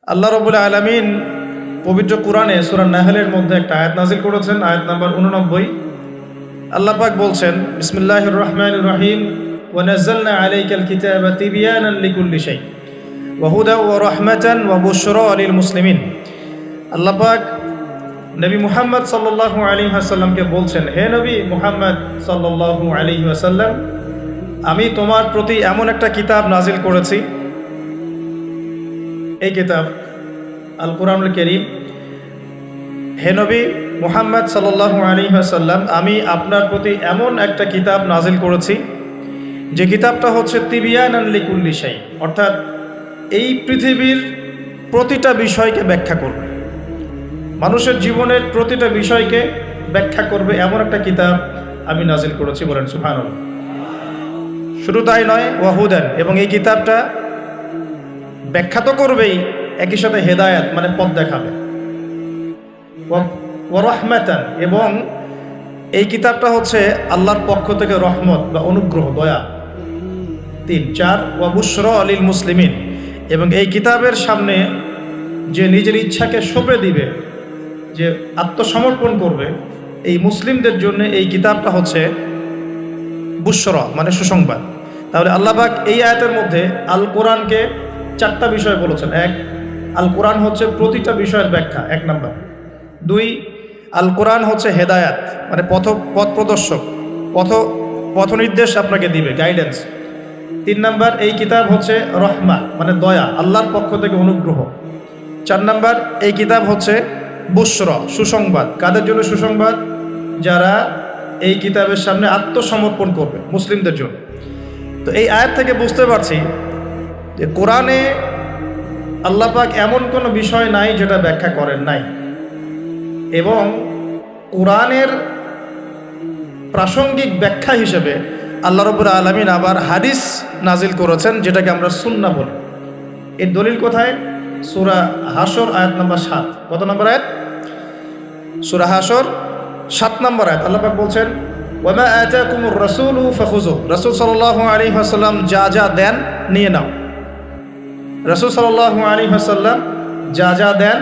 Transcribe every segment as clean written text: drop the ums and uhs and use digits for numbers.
আল্লাহ রাব্বুল আলামিন পবিত্র কোরআনে সূরা নাহলের মধ্যে একটা আয়াত নাযিল করেছেন, আয়াত নাম্বার 89। আল্লাহ পাক বলছেন, বিসমিল্লাহির রহমানির রহিম, ওয়া নাযালনা আলাইকাল কিতাবা তিবয়ানান লিকুল্লি শাই ওয়া হুদা ওয়া রাহমাতান ওয়া বুশরা লিল মুসলিমিন। আল্লাহ পাক নবী মুহাম্মদ সাল্লাল্লাহু আলাইহি ওয়াসাল্লামকে বলছেন, হে নবী মুহাম্মদ সাল্লাল্লাহু আলাইহি ওয়াসাল্লাম, আমি তোমার প্রতি এমন একটা কিতাব নাজিল করেছি, এই কিতাব আল কোরআনুল কারীম। হে নবী মুহাম্মদ সাল্লাল্লাহু আলাইহি ওয়াসাল্লাম, আমি আপনার প্রতি এমন একটা কিতাব নাজিল করেছি যে কিতাবটা হচ্ছে তিবিয়ানান লিকুল্লি শাই, অর্থাৎ এই পৃথিবীর প্রতিটা বিষয়কে ব্যাখ্যা করবে, মানুষের জীবনের প্রতিটা বিষয়কে ব্যাখ্যা করবে, এমন একটা কিতাব আমি নাজিল করেছি। বলেন সুবহানাল্লাহ। শুধু তাই নয়, ওয়াহুদান, এবং এই কিতাবটা ব্যাখ্যা তো করবেই, একই সাথে হেদায়াত মানে পথ দেখাবে, ওয়া রাহমাতান, এবং এই কিতাবটা হচ্ছে আল্লাহর পক্ষ থেকে রহমত বা অনুগ্রহ, দয়া। 3, 4, ওয়া বুশরা লিল মুসলিমিন, এবং এই কিতাবের সামনে যে নিজের ইচ্ছাকে সঁপে দিবে, যে আত্মসমর্পণ করবে, এই মুসলিমদের জন্য এই কিতাবটা হচ্ছে বুশরা মানে সুসংবাদ। তাহলে আল্লাহ পাক এই আয়াতের মধ্যে আল কোরআনকে 4টা বিষয় বলেছেন। 1, আল কোরআন হচ্ছে প্রতিটা বিষয়ের ব্যাখ্যা, 1 নাম্বার। 2, আল কোরআন হচ্ছে হেদায়াত মানে পথ প্রদর্শক, পথ নির্দেশ আপনাকে দিবে, গাইডেন্স। 3 নাম্বার, এই কিতাব হচ্ছে রহমা মানে দয়া, আল্লাহর পক্ষ থেকে অনুগ্রহ। 4 নাম্বার, এই কিতাব হচ্ছে বুশরা সুসংবাদ। কাদের জন্য সুসংবাদ? যারা এই কিতাবের সামনে আত্মসমর্পণ করবে, মুসলিমদের জন্য। তো এই আয়াত থেকে বুঝতে পারছি যে কোরআনে আল্লাহ পাক এমন কোনো বিষয় নাই যেটা ব্যাখ্যা করেন নাই, এবং কোরআনের প্রাসঙ্গিক ব্যাখ্যা হিসেবে আল্লাহ রাব্বুল আলামিন আবার হাদিস নাজিল করেছেন, যেটাকে আমরা সুন্নাহ বলি। এর দলিল কোথায়? সূরা হাশর আয়াত নাম্বার 7। কত নম্বর আয়াত? সূরা হাশর 7 নম্বর আয়াত। আল্লাহ পাক বলছেন, ওয়া মা আতাকুমুর রাসূলু ফাখুযু, রাসূল সাল্লাল্লাহু আলাইহি ওয়াসাল্লাম যা যা দেন নিয়ে নাও। রাসূল সাল্লাল্লাহু আলাইহি ওয়াসাল্লাম যা যা দেন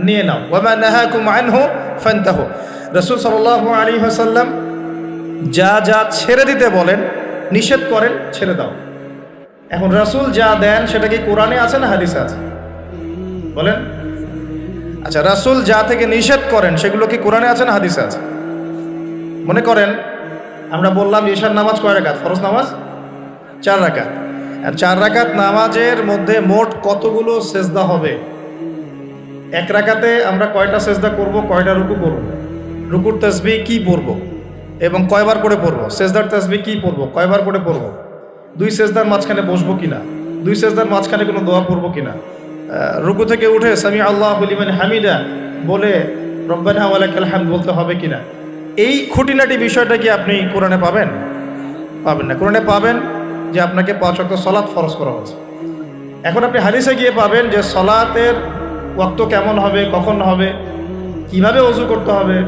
নিয়ে নাও। ওয়া মা নাহাকুম আনহু ফান্তাহু, রাসূল সাল্লাল্লাহু আলাইহি ওয়াসাল্লাম যা যা ছেড়ে দিতে বলেন, নিষেধ করেন, ছেড়ে দাও। এখন রাসূল যা দেন সেটা কি কোরআনে আছে না হাদিসে আছে? বলেন। আচ্ছা, রাসূল যা থেকে নিষেধ করেন সেগুলো কি কোরআনে আছে না হাদিসে আছে? মনে করেন আমরা বললাম ঈশার নামাজ কয় রাকাত? ফরজ নামাজ 4 রাকাত। আর 4 রাকাত নামাজের মধ্যে মোট কতগুলো সেজদা হবে? 1 রাকাতে আমরা কয়টা সেজদা করব, কয়টা রুকু করব, রুকুর তাসবিহ কি পড়ব এবং কয়বার করে পড়ব, সেজদার তাসবিহ কি পড়ব, কয়বার করে পড়ব, 2 সেজদার মাঝখানে বসবো কিনা, 2 সেজদার মাঝখানে কোনো দোয়া পড়ব কিনা, রুকু থেকে উঠে সামি আল্লাহু লিমান হামিদা বলে রব্বানা ওয়া লাকাল হামদ বলতে হবে কিনা, এই খুঁটিনাটি বিষয়টা কি আপনি কোরআনে পাবেন? পাবেন না। কোরআনে পাবেন যে আপনাকে 5 ওয়াক্ত সালাত ফরজ করা হয়েছে। এখন আপনি হাদিসে গিয়ে পাবেন যে সালাতের ওয়াক্ত কেমন হবে, কখন হবে, কিভাবে ওযু করতে হবে,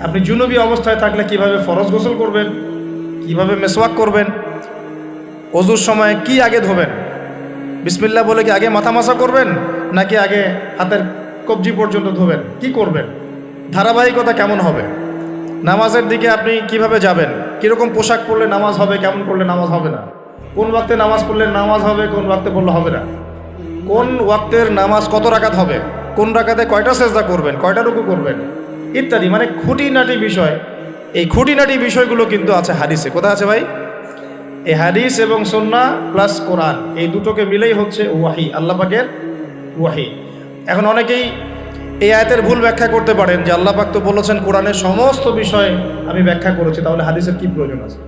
আপনি জুনুবি অবস্থায় থাকলে কিভাবে ফরজ গোসল করবেন, কিভাবে মেসওয়াক করবেন, ওযুর সময় কি আগে ধোবেন, বিসমিল্লাহ বলে কি আগে মাথা মাসা করবেন নাকি আগে হাতের কবজি পর্যন্ত ধোবেন, কি করবেন, ধারাবাহিকতা কেমন হবে, নামাজের দিকে আপনি কিভাবে যাবেন, কীরকম পোশাক পরলে নামাজ হবে, কেমন করলে নামাজ হবে না, কোন ওয়াক্তে নামাজ পড়লে নামাজ হবে, কোন ওয়াক্তে পড়লে হবে না, কোন ওয়াক্তের নামাজ কত রাকাত হবে, কোন রাকাতে কয়টা সেজদা করবেন, কয়টা রুকু করবেন, ইত্যাদি, মানে খুঁটিনাটি বিষয়। এই খুঁটিনাটি বিষয়গুলো কিন্তু আছে হাদিসে। কোথায় আছে ভাই? এই হাদিস এবং সুন্নাহ প্লাস কোরআন, এই দুটোকে মিলেই হচ্ছে ওয়াহি, আল্লাহ পাকের ওয়াহি। এখন অনেকেই এই আয়াতের ভুল ব্যাখ্যা করতে পারেন যে আল্লাহ পাক তো বলেছেন কোরআনের সমস্ত বিষয় আমি ব্যাখ্যা করেছি, তাহলে হাদিসের কি প্রয়োজন আছে?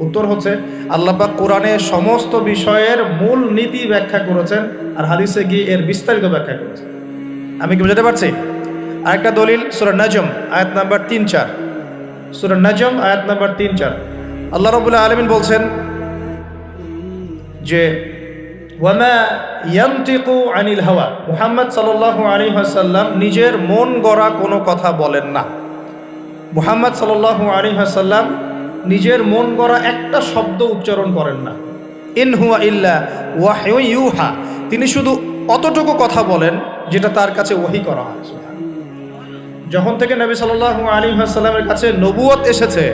উত্তর হচ্ছে আল্লাহ পাক কোরআনের সমস্ত বিষয়ের মূল নীতি ব্যাখ্যা করেছেন, আর হাদিসে গিয়ে এর বিস্তারিত ব্যাখ্যা করেছেন। আমি কি বুঝাতে পারছি? আরেকটা দলিল সূরা নাজম আয়াত নাম্বার 3-4। সূরা নাজম আয়াত নাম্বার 3-4 আল্লাহ রাব্বুল আলামিন বলছেন যে ওয়ামা ইয়ানতিকু আনিল হাওয়া, মুহাম্মদ সাল্লাল্লাহু আলাইহি ওয়াসাল্লাম নিজের মন গড়া কোনো কথা বলেন না। মুহাম্মদ সাল্লাল্লাহু আলাইহি ওয়াসাল্লাম নিজের মন গড়া একটা শব্দ উচ্চারণ করেন না। ইন হুয়া ইল্লা ওয়াহয়ু ইউহা, তিনি শুধু অতটুকু কথা বলেন যেটা তার কাছে ওহী করা হয়। যখন থেকে নবী সাল্লাল্লাহু আলাইহি ওয়াসাল্লামের কাছে নবুয়ত এসেছে,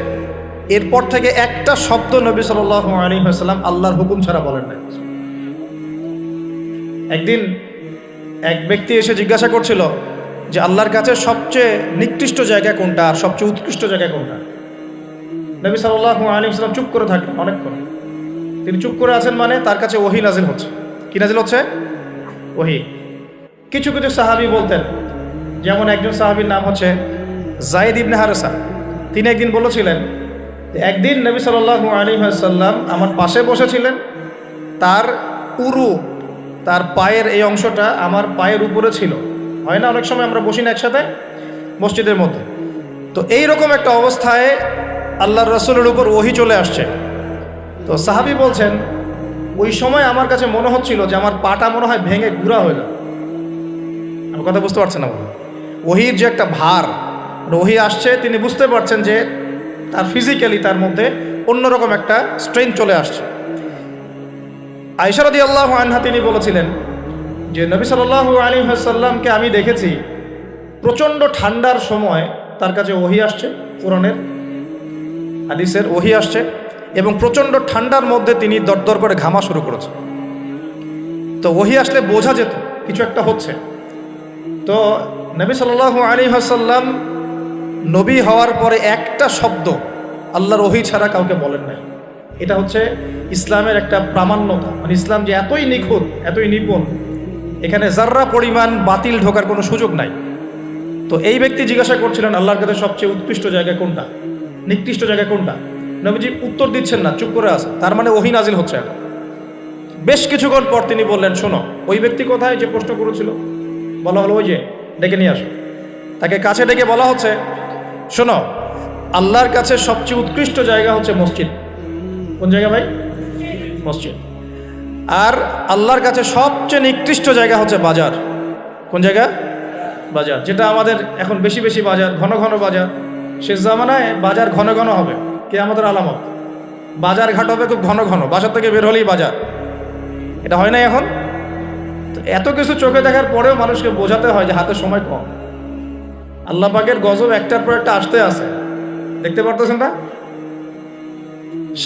এরপর থেকে একটা শব্দ নবী সাল্লাল্লাহু আলাইহি ওয়াসাল্লাম আল্লাহর হুকুম ছাড়া বলেন না। একদিন এক ব্যক্তি এসে জিজ্ঞাসা করছিল যে আল্লাহর কাছে সবচেয়ে নিকৃষ্ট জায়গা কোনটা আর সবচেয়ে উৎকৃষ্ট জায়গা কোনটা। নবী সাল্লাল্লাহু আলাইহি ওয়াসাল্লাম চুপ করে থাকেন অনেকক্ষণ। তিনি চুপ করে আছেন মানে তার কাছে ওহী নাজিল হচ্ছে। কি নাজিল হচ্ছে? ওহী। কিছু কিছু সাহাবী বলতেন, যেমন একজন সাহাবীর নাম হচ্ছে যায়েদ ইবনে হারেসা। তিনি একদিন বলেছিলেন, একদিন নবী সাল্লাল্লাহু আলাইহি ওয়াসাল্লাম আমার পাশে বসেছিলেন, তার উরু, তার পায়ের এই অংশটা আমার পায়ের উপরে ছিল। হয় না অনেক সময় আমরা বসি না একসাথে মসজিদের মধ্যে, তো এইরকম একটা অবস্থায় আল্লাহর রাসূলের উপর ওহী চলে আসছে। তো সাহাবী বলছেন, ওই সময় আমার কাছে মনে হচ্ছিল যে আমার পাটা মনে হয় ভেঙে গুঁড়া হয়ে যাবে। আমার কথা বুঝতে পারছেন না? ওহীর যে একটা ভার, ওহী আসছে, তিনি বুঝতে পারছেন যে তার ফিজিক্যালি তার মধ্যে অন্যরকম একটা স্ট্রেংথ চলে আসছে। আয়েশা রাদিয়াল্লাহু আনহা তিনি বলেছিলেন যে নবী সাল্লাল্লাহু আলাইহি ওয়াসাল্লামকে আমি দেখেছি প্রচণ্ড ঠান্ডার সময় তার কাছে ওহী আসছে, কোরআনের হাদিসের ওহী আসছে, এবং প্রচণ্ড ঠান্ডার মধ্যে তিনি দরদর করে ঘামা শুরু করেছেন। তো ওহী আসলে বোঝা যেত কিছু একটা হচ্ছে। তো নবী সাল্লাল্লাহু আলাইহি ওয়াসাল্লাম নবী হওয়ার পরে একটা শব্দ আল্লাহর ওহী ছাড়া কাউকে বলেন নাই। এটা হচ্ছে ইসলামের একটা প্রামাণ্যতা, মানে ইসলাম যে এতই নিখুঁত, এতই নিপুণ, এখানে যার্রা পরিমাণ বাতিল ঢোকার কোনো সুযোগ নাই। তো এই ব্যক্তি জিজ্ঞাসা করছিলেন আল্লাহর কাছে সবচেয়ে উৎকৃষ্ট জায়গা কোনটা, নিকৃষ্ট জায়গা কোনটা। নবীজি উত্তর দিচ্ছেন না, চুপ করে আছে। তার মানে ওহী নাজিল হচ্ছে এখন। বেশ কিছুক্ষণ পর তিনি বললেন, শোনো, ওই ব্যক্তি কোথায় যে প্রশ্ন করেছিল? বলা হলো, ওই যে, ডেকে নিয়ে আসো। তাকে কাছে ডেকে বলা হচ্ছে, শোনো, আল্লাহর কাছে সবচেয়ে উৎকৃষ্ট জায়গা হচ্ছে মসজিদ। কোন জায়গা ভাই? মসজিদ। আর আল্লাহর কাছে সবচেয়ে নিকৃষ্ট জায়গা হচ্ছে বাজার। কোন জায়গা? বাজার। যেটা আমাদের এখন বেশি বেশি বাজার, ঘন ঘন বাজার। শেষ জামানায় বাজার ঘন ঘন হবে, কে আমাদের আলামত। বাজার ঘাট হবে খুব ঘন ঘন, বাসার থেকে বের হলেই বাজার। এটা হয় না এখন? তো এত কিছু চোখে দেখার পরেও মানুষকে বোঝাতে হয় যে হাতে সময় কম। আল্লাহ পাকের গজব একটার পর একটা আসতে আছে, দেখতে পারতেছেন না?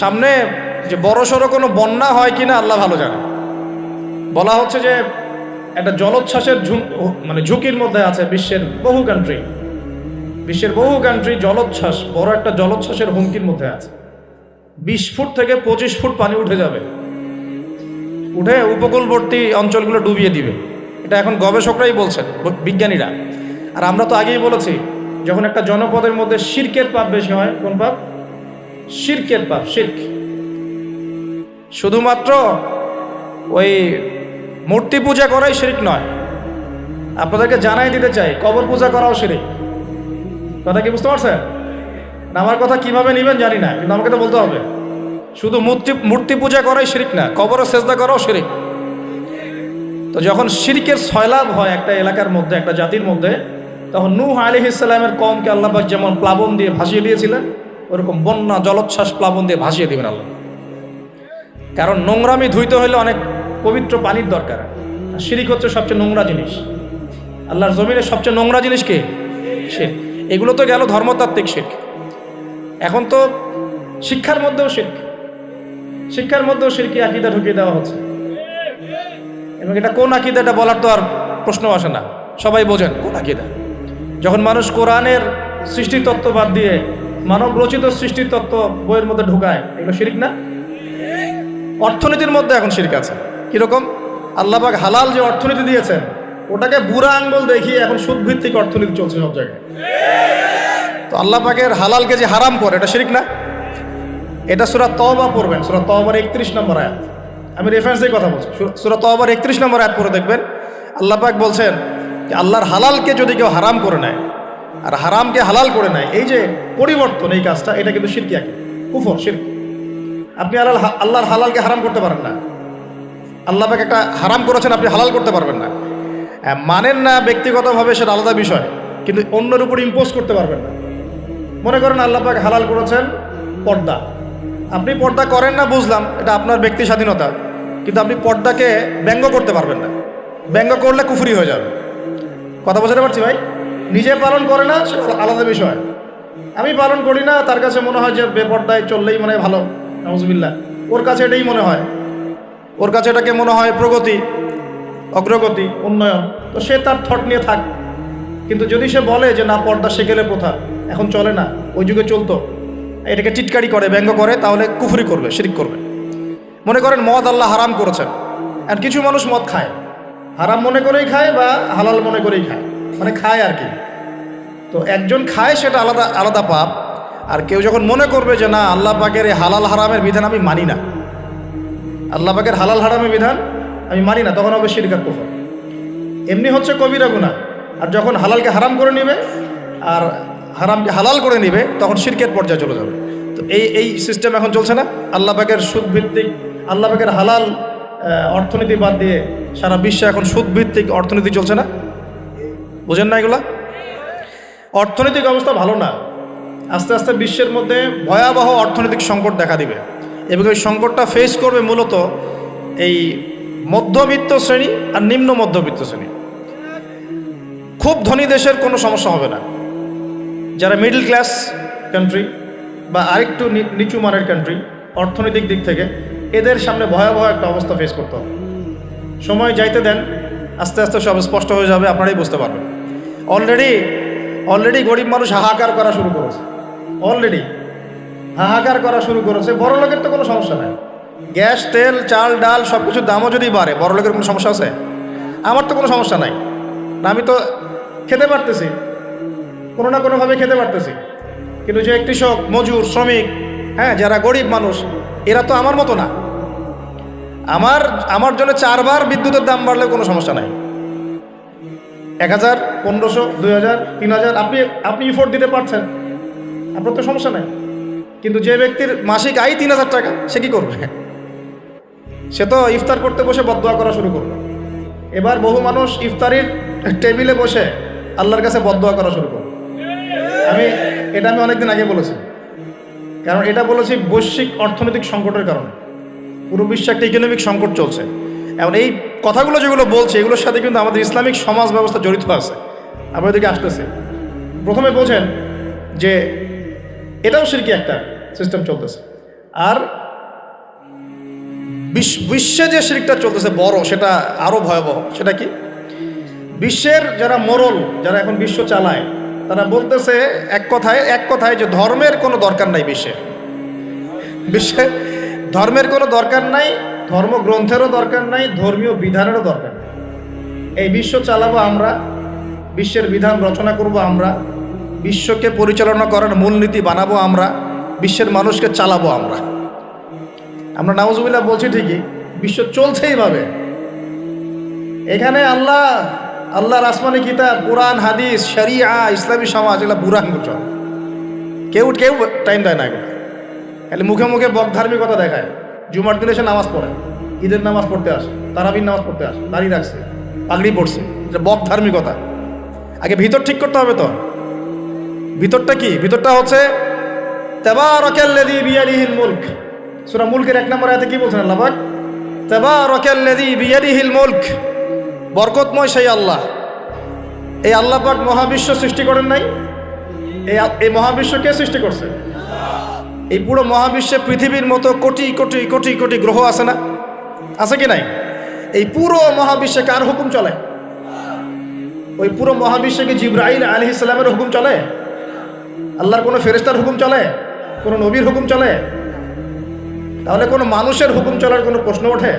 সামনে যে বড় সড়ো কোনো বন্যা হয় কিনা আল্লাহ ভালো জানে। বলা হচ্ছে যে একটা জলোচ্ছ্বাসের মানে ঝুঁকির মধ্যে আছে বিশ্বের বহু কান্ট্রি। বিশ্বের বহু কান্ট্রি জলোচ্ছ্বাস, বড় একটা জলোচ্ছ্বাসের হুমকির মধ্যে আছে। 20 ফুট থেকে 25 ফুট পানি উঠে যাবে, উঠে উপকূলবর্তী অঞ্চলগুলো ডুবিয়ে দিবে। এটা এখন গবেষকরাই বলছেন, বিজ্ঞানীরা। আর আমরা তো আগেই বলেছি, যখন একটা জনপদের মধ্যে শিরকের পাপ বেশি হয়, কোন পাপ? শিরকের পাপ। শিরক শুধুমাত্র ওই মূর্তি পূজা করাই শিরক নয়, আপনাদেরকে জানাই দিতে চাই, কবর পূজা করাও শিরক। কথা কি বুঝতে পারছেন? আমার কথা কিভাবে নেবেন জানি না, কিন্তু আমাকে তো বলতে হবে। শুধু মূর্তি পূজা করাই শিরক না, কবরে সেজদা করাও শিরক। তো যখন শিরকের সয়লাব হয় একটা এলাকার মধ্যে, একটা জাতির মধ্যে, তখন নূহ আলাইহিস সালামের কওমকে আল্লাহ পাক যেমন প্লাবন দিয়ে ভাসিয়ে দিয়েছিলেন, ওরকম বন্যা জলোচ্ছ্বাস প্লাবন দিয়ে ভাসিয়ে দেবেন আল্লাহ। কারণ নোংরামি ধুইতে হলে অনেক পবিত্র পানির দরকার। আর শিরক হচ্ছে সবচেয়ে নোংরা জিনিস। আল্লাহর জমিনের সবচেয়ে নোংরা জিনিস কি? শিরক। এগুলো তো গেল ধর্মতাত্ত্বিক শিরক। এখন তো শিক্ষার মধ্যেও শিরক, শিক্ষার মধ্যেও শিরকি আকীদা ঢুকিয়ে দেওয়া হচ্ছে। এবং এটা কোন আকীদা, এটা বলার তো আর প্রশ্ন আসে না, সবাই বোঝেন কোন আকীদা। যখন মানুষ কোরআনের সৃষ্টিতত্ত্ব বাদ দিয়ে মানব রচিত সৃষ্টিতত্ত্ব বইয়ের মধ্যে ঢুকায়, এগুলো শিরক না? অর্থনীতির মধ্যে এখন শিরক আছে। কিরকম? আল্লাহ পাক হালাল যে অর্থনীতি দিয়েছেন, ওটাকে বুড়া আঙ্গুল দেখিয়ে এখন সুদভিত্তিক অর্থনীতি চলছে সব জায়গায়। তো আল্লাহ পাকের হালালকে যে হারাম করে, এটা শিরক না? এটা সূরা তওবা পড়বেন, সূরা তওবার 31 নম্বর আয়াত। আমি রেফারেন্স দিয়ে কথা বলছি, সূরা তওবার 31 নম্বর আয়াত পড়ে দেখবেন। আল্লাহ পাক বলছেন যে আল্লাহর হালালকে যদি কেউ হারাম করে নেয় আর হারামকে হালাল করে নেয়, এই যে পরিবর্তন, এই কাজটা, এটা কিন্তু শিরকি আকীদা, কুফর, শিরক। আপনি আল্লাহর হালালকে হারাম করতে পারেন না। আল্লাহ পাক একটা হারাম করেছেন, আপনি হালাল করতে পারবেন না। মানেন না ব্যক্তিগতভাবে, সেটা আলাদা বিষয়, কিন্তু অন্যের উপর ইম্পোজ করতে পারবেন না। মনে করেন আল্লাহ পাক হালাল করেছেন পর্দা, আপনি পর্দা করেন না, বুঝলাম, এটা আপনার ব্যক্তি স্বাধীনতা, কিন্তু আপনি পর্দাকে ব্যঙ্গ করতে পারবেন না। ব্যঙ্গ করলে কুফরি হয়ে যাবে। কথা বুঝতে পারছি ভাই? নিজে পালন করে না সেটা আলাদা বিষয়, আমি পালন করি না, তার কাছে মনে হয় যে বেপর্দায় চললেই মনে হয় ভালো, নাউজুবিল্লাহ, ওর কাছে এটাই মনে হয়, ওর কাছে এটাকে মনে হয় প্রগতি, অগ্রগতি, উন্নয়ন, তো সে তার থট নিয়ে থাক। কিন্তু যদি সে বলে যে না পর্দা সেকেলে প্রথা এখন চলে না, ওই যুগে চলতো, এটাকে টিটকারি করে, ব্যঙ্গ করে, তাহলে কুফরি করবে, শিরক করবে। মনে করেন মদ আল্লাহ হারাম করেছেন, আর কিছু মানুষ মদ খায়, হারাম মনে করেই খায় বা হালাল মনে করেই খায়, মানে খায় আর কি। তো একজন খায় সেটা আলাদা আলাদা পাপ, আর কেউ যখন মনে করবে যে না আল্লাহ পাকের এই হালাল হারামের বিধান আমি মানি না, আল্লাহ পাকের হালাল হারামের বিধান আমি মানি না, তখন হবে শিরক আর কুফর। এমনি হচ্ছে কবিরা গুনাহ, আর যখন হালালকে হারাম করে নেবে আর হারামকে হালাল করে নেবে তখন শিরকের পর্যায়ে চলে যাবে। তো এই সিস্টেম এখন চলছে না, আল্লাহ পাকের সুদভিত্তিক, আল্লাহ পাকের হালাল অর্থনীতি বাদ দিয়ে সারা বিশ্বে এখন সুদভিত্তিক অর্থনীতি চলছে না, বুঝেন না এগুলা? অর্থনৈতিক অবস্থা ভালো না, আস্তে আস্তে বিশ্বের মধ্যে ভয়াবহ অর্থনৈতিক সংকট দেখা দিবে, এবং এই সংকটটা ফেস করবে মূলত এই মধ্যবিত্ত শ্রেণী আর নিম্ন মধ্যবিত্ত শ্রেণী। খুব ধনী দেশের কোনো সমস্যা হবে না, যারা মিডল ক্লাস কান্ট্রি বা আরেকটু নিচু মানের কান্ট্রি অর্থনৈতিক দিক থেকে, এদের সামনে ভয়াবহ একটা অবস্থা ফেস করতে হবে। সময় যাইতে দেন, আস্তে আস্তে সব স্পষ্ট হয়ে যাবে, আপনারাই বুঝতে পারবেন। অলরেডি গরিব মানুষ হাহাকার করা শুরু করেছে, অলরেডি হাহাকার করা শুরু করেছে। বড় লোকের তো কোনো সমস্যা নাই, গ্যাস তেল চাল ডাল সব কিছুর দামও যদি বাড়ে, বড় লোকের কোনো সমস্যা আছে? আমার তো কোনো সমস্যা নাই, আমি তো খেতে পারতেছি, কোনো না কোনোভাবে খেতে পারতেছি। কিন্তু যে কৃষক, মজুর, শ্রমিক, হ্যাঁ, যারা গরিব মানুষ, এরা তো আমার মতো না। আমার জন্য 4 বার বিদ্যুতের দাম বাড়লে কোনো সমস্যা নাই, 1000, 1500, 2000, 3000 আপনি ইফোর্ট দিতে পারছেন, আপনার তো সমস্যা নাই। কিন্তু যে ব্যক্তির মাসিক আয় 3000 টাকা, সে কি করবে? সে তো ইফতার করতে বসে বদদোয়া করা শুরু করবে। এবার বহু মানুষ ইফতারির টেবিলে বসে আল্লাহর কাছে বদদোয়া করা শুরু করবে। এটা আমি অনেকদিন আগে বলেছি, কারণ এটা বলেছি বৈশ্বিক অর্থনৈতিক সংকটের কারণে, পুরো বিশ্বে একটা ইকোনমিক সংকট চলছে। এখন এই কথাগুলো যেগুলো বলছে, এগুলোর সাথে কিন্তু আমাদের ইসলামিক সমাজ ব্যবস্থা জড়িত আছে। আপনার দিকে আসতেছে, প্রথমে বোঝেন যে এটাও শিরকি একটা সিস্টেম চলতেছে। আর বিশ্বে যে শিরকটা চলতেছে বড়, সেটা আরও ভয়াবহ। সেটা কি? বিশ্বের যারা মোরল, যারা এখন বিশ্ব চালায়, তারা বলতেছে এক কথায় যে ধর্মের কোনো দরকার নাই বিশ্বে ধর্মের কোনো দরকার নাই, ধর্মগ্রন্থেরও দরকার নাই, ধর্মীয় বিধানেরও দরকার নেই। এই বিশ্ব চালাবো আমরা, বিশ্বের বিধান রচনা করব আমরা, বিশ্বকে পরিচালনা করার মূলনীতি বানাবো আমরা, বিশ্বের মানুষকে চালাবো আমরা। নাউজুবিল্লাহ বলছি ঠিকই, বিশ্ব চলছে এইভাবে। এখানে আল্লাহর আসমানি কিতাব, কোরআন, হাদিস, শরিয়া, ইসলামী সমাজ, এগুলো বুড়ান চল, কেউ টাইম দেয় না। এগুলো খালি মুখে মুখে বকধার্মিকতা দেখায়। জুমার দিনে সে নামাজ পড়ে, ঈদের নামাজ পড়তে আসে, তারাবির নামাজ পড়তে আসে, দাঁড়িয়ে রাখছে, পাগড়ি পড়ছে, এটা বকধার্মিকতা। আগে ভিতর ঠিক করতে হবে। তো ভিতরটা কি? ভিতরটা হচ্ছে তাবারাকাল্লাযী বিয়াদিহিল মুলক। সূরা মুলকের 1 নম্বর আয়াতে কি বলছেন আল্লাহ পাক? তাবারাকাল্লাযী বিয়াদিহিল মুলক, বরকতময় সেই আল্লাহ। এই আল্লাহ পাক মহাবিশ্ব সৃষ্টি করেন নাই? এই মহাবিশ্ব কে সৃষ্টি করছে? এই পুরো মহাবিশ্বে পৃথিবীর মতো কোটি কোটি কোটি কোটি গ্রহ আছে না? আছে কি নাই? এই পুরো মহাবিশ্বে কার হুকুম চলে? ওই পুরো মহাবিশ্বে কি জিবরাইল আলাইহিস সালামের হুকুম চলে? আল্লাহর কোনো ফেরেশতার হুকুম চলে? কোনো নবীর হুকুম চলে? তাহলে কোনো মানুষের হুকুম চলার কোনো প্রশ্ন ওঠে?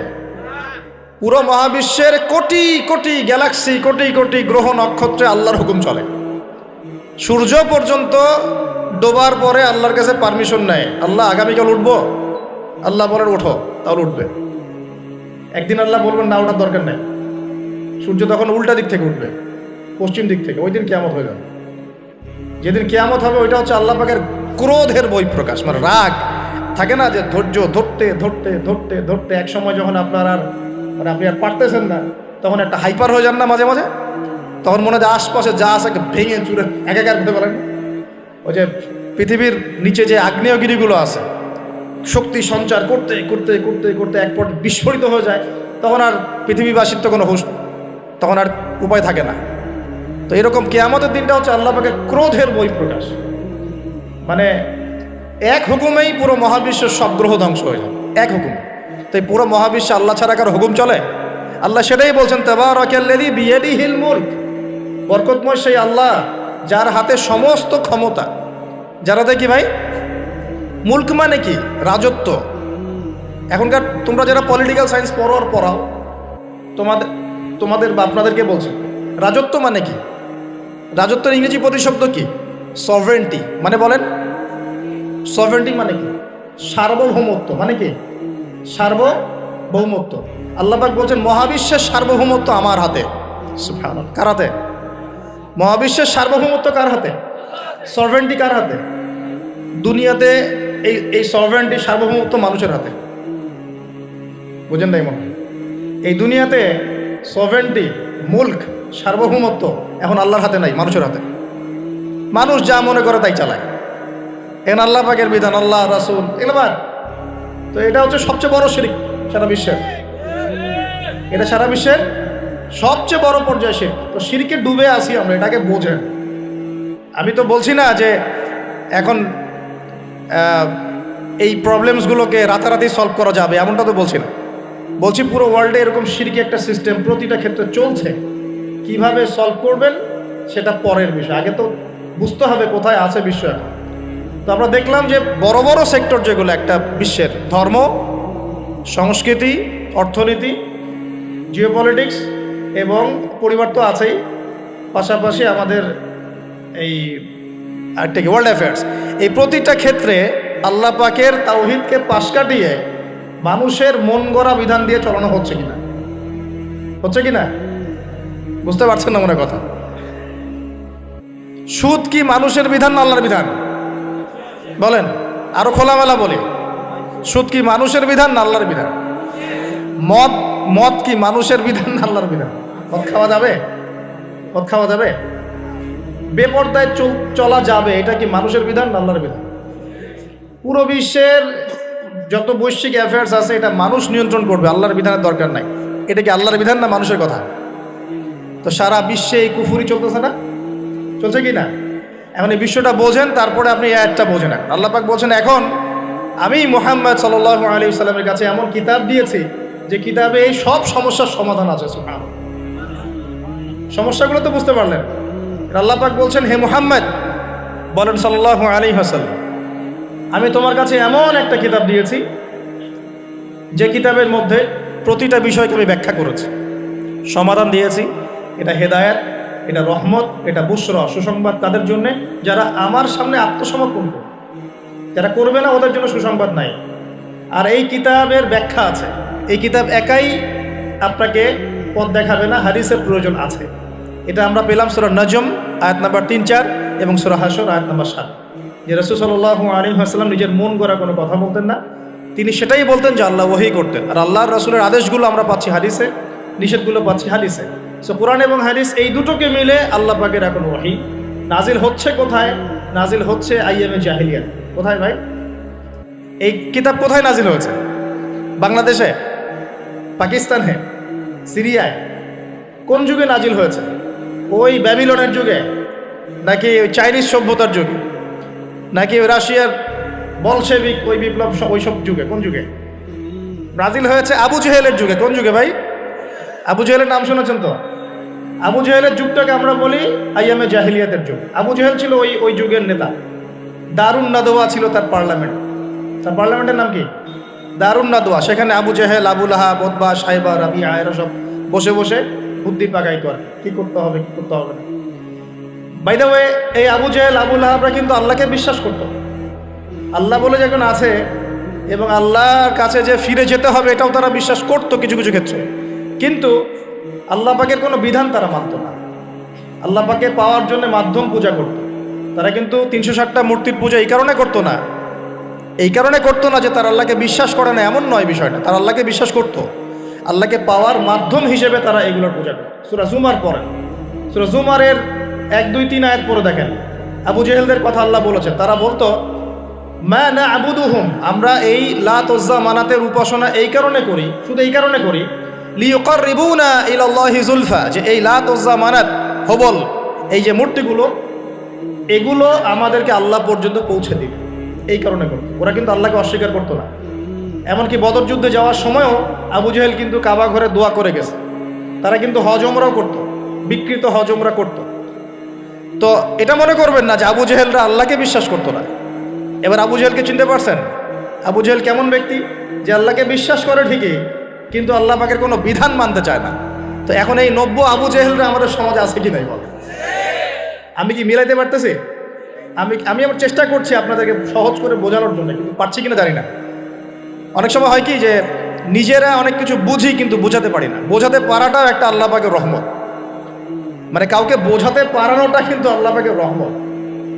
পুরো মহাবিশ্বের কোটি কোটি গ্যালাক্সি, কোটি কোটি গ্রহ নক্ষত্রে আল্লাহর হুকুম চলে। সূর্য পর্যন্ত ডোবার পরে আল্লাহর কাছে পারমিশন নেয়, আল্লাহ আগামীকাল উঠবো, আল্লাহ বলেন ওঠো, তাহলে উঠবে। একদিন আল্লাহ বলবেন না, ওঠার দরকার নেই, সূর্য তখন উল্টা দিক থেকে উঠবে, পশ্চিম দিক থেকে। ওই দিন কিয়ামত হয়ে যাবে। যেদিন কিয়ামত হবে ওইটা হচ্ছে আল্লাহ পাকের ক্রোধের বহিঃপ্রকাশ, মানে রাগ থাকে না, যে ধৈর্য ধরতে ধরতে ধরতে ধরতে এক সময় যখন আপনি আর পারতেছেন না, তখন একটা হাইপার হয়ে যান না মাঝে মাঝে, তখন মনে হয় আশপাশে যা আছে ভেঙে চুরে একাকার করতে পারেন। ওই যে পৃথিবীর নিচে যে আগ্নেয়গিরিগুলো আছে, শক্তি সঞ্চার করতে করতে করতে করতে এক পর্যায়ে বিস্ফোরিত হয়ে যায়, তখন আর পৃথিবীবাসীর তো কোনো হুঁশ, তখন আর উপায় থাকে না। তো এরকম কিয়ামতের দিনটা হচ্ছে আল্লাহ পাকের ক্রোধের বহিঃপ্রকাশ, মানে এক হুকুমেই পুরো মহাবিশ্বের সব গ্রহ ধ্বংস হয়ে যাবে, এক হুকুম। তো এই পুরো মহাবিশ্বে আল্লাহ ছাড়া কারো হুকুম চলে? আল্লাহ সেটাই বলছেন, তাবারাকাল্লাযী বিয়াদিহিল মুলক, বরকতময় সেই আল্লাহ যার হাতে সমস্ত ক্ষমতা। যারা দেখি ভাই, মুলক মানে কি? রাজত্ব। এখনকার তোমরা যারা পলিটিক্যাল সায়েন্স পড়াও, তোমাদের বা আপনাদেরকে বলছি, রাজত্ব মানে কি? রাজত্বের ইংরেজি প্রতিশব্দ কি? সভরেন্টি। মানে বলেন, সভরেন্টি মানে কি? সার্বভৌমত্ব। মানে কি? সার্বভৌমত্ব। আল্লাহ পাক বলছেন মহাবিশ্বের সার্বভৌমত্ব আমার হাতে। সুবহানাল্লাহ। কার হাতে? মহাবিশ্বের সার্বভৌমত্ব কার হাতে? সভরেন্টি কার হাতে? দুনিয়াতে এই সভরেন্টি সার্বভৌমত্ব মানুষের হাতে। বুঝেন নাই মনে? এই দুনিয়াতে সভরেন্টি, মুলক, সার্বভৌমত্ব এখন আল্লাহর হাতে নাই, মানুষের হাতে। মানুষ যা মনে করে তাই চালায়। এখন আল্লাহ পাকের বিধান, আল্লাহ রাসূল এবার, তো এটা হচ্ছে সবচেয়ে বড় শিরক সারা বিশ্বের। এটা সারা বিশ্বের সবচেয়ে বড় পর্যায়ে শিরক। তো শিরকে ডুবে আসি আমরা, এটাকে বোঝেন। আমি তো বলছি না যে এখন এই প্রবলেমসগুলোকে রাতারাতি সলভ করা যাবে, এমনটা তো বলছি না। বলছি পুরো ওয়ার্ল্ডে এরকম শিরকি একটা সিস্টেম প্রতিটা ক্ষেত্রে চলছে। কিভাবে সলভ করবেন সেটা পরের বিষয়, আগে তো বুঝতে হবে কোথায় আছে বিশ্ব এখন। তো আমরা দেখলাম যে বড় বড় সেক্টর যেগুলো একটা বিশ্বের, ধর্ম, সংস্কৃতি, অর্থনীতি, জিওপলিটিক্স এবং পরিবার তো আছেই, পাশাপাশি আমাদের এই আরেকটা কি, ওয়ার্ল্ড অ্যাফেয়ার্স। এই প্রতিটা ক্ষেত্রে আল্লাহ পাকের তাওহীদকে পাশ কাটিয়ে মানুষের মন গড়া বিধান দিয়ে চালানো হচ্ছে কিনা? হচ্ছে কিনা? বুঝতে পারছেন না মনে কথা? সুদ কি মানুষের বিধান না আল্লাহর বিধান? বলেন, আরো খোলামেলা বলি, সুদ কি মানুষের বিধান না আল্লাহর বিধান? মদ কি মানুষের বিধান না আল্লাহর বিধান? মদ খাওয়া যাবে? মদ খাওয়া যাবে? বেপরদায় চলা যাবে, এটা কি মানুষের বিধান না আল্লাহর বিধান? পুরো বিশ্বের যত বৈশ্বিক অ্যাফেয়ার্স আছে এটা মানুষ নিয়ন্ত্রণ করবে, আল্লাহর বিধানের দরকার নাই। এটা কি আল্লাহর বিধান না মানুষের কথা? তো সারা বিশ্বে এই কুফুরি চলতেছে না? চলছে কি না? এখন এই বিশ্বটা বোঝেন, তারপরে আপনি এই আয়াতটা বোঝেন। আল্লাহ পাক বলছেন, এখন আমি মুহাম্মদ সাল্লাল্লাহু আলাইহি ওয়াসাল্লামের কাছে এমন কিতাব দিয়েছি যে কিতাবে এই সব সমস্যার সমাধান আছে। সুবহানাল্লাহ। সমস্যাগুলো তো বুঝতে পারলেন? আল্লাহ পাক বলছেন, হে মুহাম্মদ বলেন সাল্লাল্লাহু আলাইহি ওয়াসাল্লাম, আমি তোমার কাছে এমন একটা কিতাব দিয়েছি যে কিতাবের মধ্যে প্রতিটা বিষয়কে আমি ব্যাখ্যা করেছি, সমাধান দিয়েছি। এটা হেদায়েত, এটা রহমত, এটা বুশরা, সুসংবাদ তাদের জন্য যারা আমার সামনে আত্মসমর্পণ করবে। যারা করবে না ওদের জন্য সুসংবাদ নাই। আর এই কিতাবের ব্যাখ্যা আছে। এই কিতাব একাই আপনাকে পথ দেখাবে না, হাদিসের প্রয়োজন আছে। এটা আমরা পেলাম সূরা নজম আয়াত নাম্বার 3-4 এবং সূরা হাশর আয়াত নাম্বার 7। যে রাসূল সাল্লাল্লাহু আলাইহি ওয়াসাল্লাম নিজের মন গড়া কোনো কথা বলতেন না, তিনি সেটাই বলতেন যে আল্লাহ ওহী করতেন। আর আল্লাহর রাসূলের আদেশগুলো আমরা পাচ্ছি হাদিসে, নিষেধগুলো পাচ্ছি হাদিসে। সো কোরআন এবং হাদিস এই দুটোকে মিলে আল্লাহ পাকের এখন ওহী নাজিল হচ্ছে। কোথায় নাজিল হচ্ছে? আইয়ামে জাহিলিয়াত। কোথায় ভাই? এই কিতাব কোথায় নাজিল হয়েছে? বাংলাদেশে, পাকিস্তানে, সিরিয়ায়? কোন যুগে নাজিল হয়েছে? ওই ব্যাবিলনের যুগে, নাকি ওই চাইনিজ সভ্যতার যুগে, নাকি ওই রাশিয়ার বলশেভিক ওই বিপ্লব ওইসব যুগে? কোন যুগে নাজিল হয়েছে? আবু জেহেলের যুগে। কোন যুগে ভাই? আবু জেহেলের নাম শুনেছেন তো? আবু জেহেলের যুগটাকে আমরা বলি আইয়ামে জাহিলিয়াতের যুগ। আবু জেহেল ছিল ওই যুগের নেতা। দারুন নাদওয়া ছিল তার পার্লামেন্ট। তার পার্লামেন্টের নাম কি? দারুন নাদওয়া। সেখানে আবু জেহেল, আবু লাহাব, উতবা, সাইবা, রাবিয়া এরা সব বসে বসে বুদ্ধি পাকাইতো আর কি করতে হবে, কি করতে হবে না। বাই দ্য ওয়ে, এই আবু জেহেল, আবু লাহাবরা কিন্তু আল্লাহকে বিশ্বাস করত। আল্লাহ বলে যখন আছে এবং আল্লাহর কাছে যে ফিরে যেতে হবে এটাও তারা বিশ্বাস করতো কিছু কিছু ক্ষেত্রে। কিন্তু আল্লাহ পাকের কোনো বিধান তারা মানত না। আল্লাহ পাকে পাওয়ার জন্য মাধ্যম পূজা করত। তারা কিন্তু 360টা মূর্তির পূজা এই কারণে করতো না, যে তারা আল্লাহকে বিশ্বাস করে না এমন নয় বিষয়টা। তারা আল্লাহকে বিশ্বাস করত, আল্লাহকে পাওয়ার মাধ্যম হিসেবে তারা এগুলোর পূজা করত। সূরা জুমার পড়েন, সূরা জুমারের 1, 2, 3 আয়াত পড়ে দেখেন। আবু জেহেলদের কথা আল্লাহ বলেছেন। তারা বলতো, মা না'বুদুহুম, আমরা এই লাত উজ্জা মানাতের উপাসনা এই কারণে করি, শুধু এই কারণে করি, লিইউকাররিবুনা ইলাল্লাহি যুলফা, যে এই লাত উজ্জা মানাত হবল এই যে মূর্তিগুলো, এগুলো আমাদেরকে আল্লাহ পর্যন্ত পৌঁছে দিবে, এই কারণে করতো। ওরা কিন্তু আল্লাহকে অস্বীকার করতো না। এমনকি বদর যুদ্ধে যাওয়ার সময়ও আবু জেহেল কিন্তু কাবা ঘরে দোয়া করে গেছে। তারা কিন্তু হজ ওমরাও করতো, বিকৃত হজ ওমরা করতো। তো এটা মনে করবেন না যে আবু জেহেলরা আল্লাহকে বিশ্বাস করতো না। এবার আবু জেহেলকে চিনতে পারছেন? আবু জেহেল কেমন ব্যক্তি, যে আল্লাহকে বিশ্বাস করে ঠিকই কিন্তু আল্লাহ পাকের কোনো বিধান মানতে চায় না। তো এখন এই নব্য আবু জেহেলরা আমাদের সমাজে আছে কি নাই বলে? আমি কি মিলাইতে পারতেছি? আমি আমার চেষ্টা করছি আপনাদেরকে সহজ করে বোঝানোর জন্য, কিন্তু পারছি কিনা জানি না। অনেক সময় হয় কি যে নিজেরা অনেক কিছু বুঝি কিন্তু বোঝাতে পারি না। বোঝাতে পারাটাও একটা আল্লাহ পাকের রহমত, মানে কাউকে বোঝাতে পারানোটা কিন্তু আল্লাহ পাকের রহমত।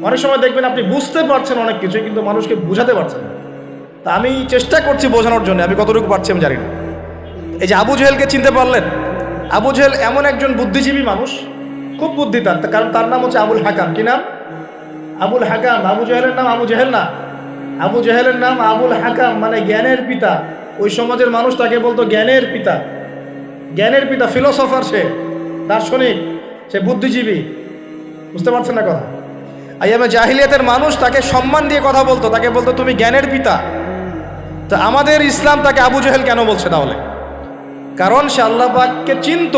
অনেক সময় দেখবেন আপনি বুঝতে পারছেন অনেক কিছু কিন্তু মানুষকে বোঝাতে পারছেন না। তা আমি চেষ্টা করছি বোঝানোর জন্য, আমি কতটুকু পারছি আমি জানি না। এই যে আবু জেহেলকে চিনতে পারলেন, আবু জেহেল এমন একজন বুদ্ধিজীবী মানুষ, খুব বুদ্ধি তার, কারণ তার নাম হচ্ছে আবুল হাকাম। কি নাম? আবুল হাকাম। আবু জেহেলের নাম আবু জেহেল না, আবু জেহেলের নাম আবুল হাকাম, মানে জ্ঞানের পিতা। ওই সমাজের মানুষ তাকে বলতো জ্ঞানের পিতা, জ্ঞানের পিতা, ফিলোসফার, সে দার্শনিক, সে বুদ্ধিজীবী। বুঝতে পারছেন না কথা? আইয়ামে জাহিলিয়াতের মানুষ তাকে সম্মান দিয়ে কথা বলতো, তাকে বলতো তুমি জ্ঞানের পিতা। তো আমাদের ইসলাম তাকে আবু জেহেল কেন বলছে তাহলে? কারণ সে আল্লাহ পাককে চিনত,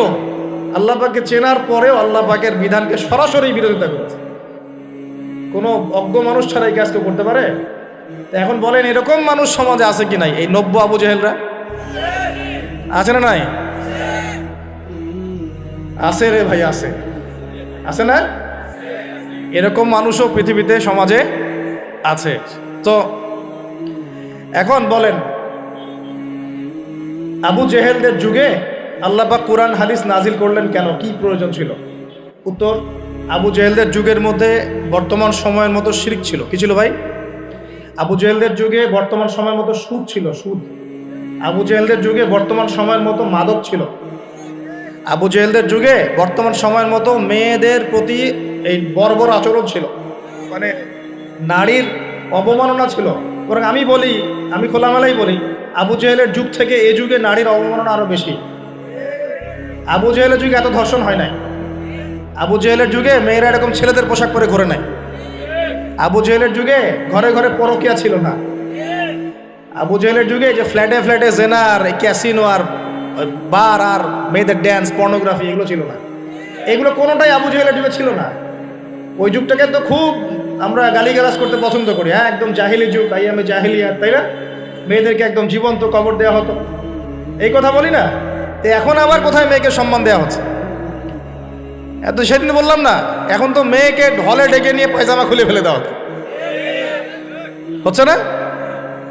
আল্লাহ পাককে চেনার পরেও আল্লাহ পাকের বিধানকে সরাসরি বিরোধিতা করেছে। কোনো অজ্ঞ মানুষ ছাড়া এই কাজ কেউ করতে পারে? তো এখন বলেন এরকম মানুষ সমাজে আছে কি নাই? এই নব্য আবু জেহেলরা আছে না নাই? আছে রে ভাই, আছে, আছে না? এরকম মানুষও পৃথিবীতে সমাজে আছে। তো এখন বলেন আবু জেহেলদের যুগে আল্লাহ পাক কোরআন হাদিস নাজিল করলেন কেন? কি প্রয়োজন ছিল? উত্তর, আবু জেহেলদের যুগের মধ্যে বর্তমান সময়ের মতো শিরক ছিল। কি ছিল ভাই? আবু জেহেলদের যুগে বর্তমান সময়ের মতো সুদ ছিল, সুদ। আবু জেহেলদের যুগে বর্তমান সময়ের মতো মাদক ছিল। আবু জেহেলদের যুগে বর্তমান সময়ের মতো মেয়েদের প্রতি এই বর্বর আচরণ ছিল, মানে নারীর অবমাননা ছিল। বরং আমি বলি, আমি খোলামেলাই বলি, আবু জেহেলের যুগ থেকে এই যুগে নারীর অবমাননা আরো বেশি। আবু জেহেলের যুগে এত ধর্ষণ হয় নাই। আবু জেহেলের যুগে মেয়েরা এরকম ছেলেদের পোশাক পরে ঘোরে নাই। আবু জেহেলের যুগে ঘরে ঘরে পরকিয়া ছিল না। আবু জেহেলের যুগে যে ফ্ল্যাটে ফ্ল্যাটে জেনার, ক্যাসিনো আর বার আর মেয়েদের ড্যান্স, পর্নোগ্রাফি, এগুলো ছিল না। এগুলো কোনোটাই আবু জেহেলের যুগে ছিল না। ওই যুগটাকে তো খুব আমরা গালিগালাজ করতে পছন্দ করি। হ্যাঁ, একদম জাহিলি যুগ, আইয়ামে জাহিলিয়াত, তাই না? মেয়েদেরকে একদম জীবন্ত কবর দেওয়া হতো, এই কথা বলি না? তো এখন আবার কোথায় মেয়েকে সম্মান দেওয়া হচ্ছে? এত সেদিন বললাম না, এখন তো মেয়েকে ঢলে ডেকে নিয়ে পায়জামা খুলে ফেলে দেওয়া হচ্ছে না?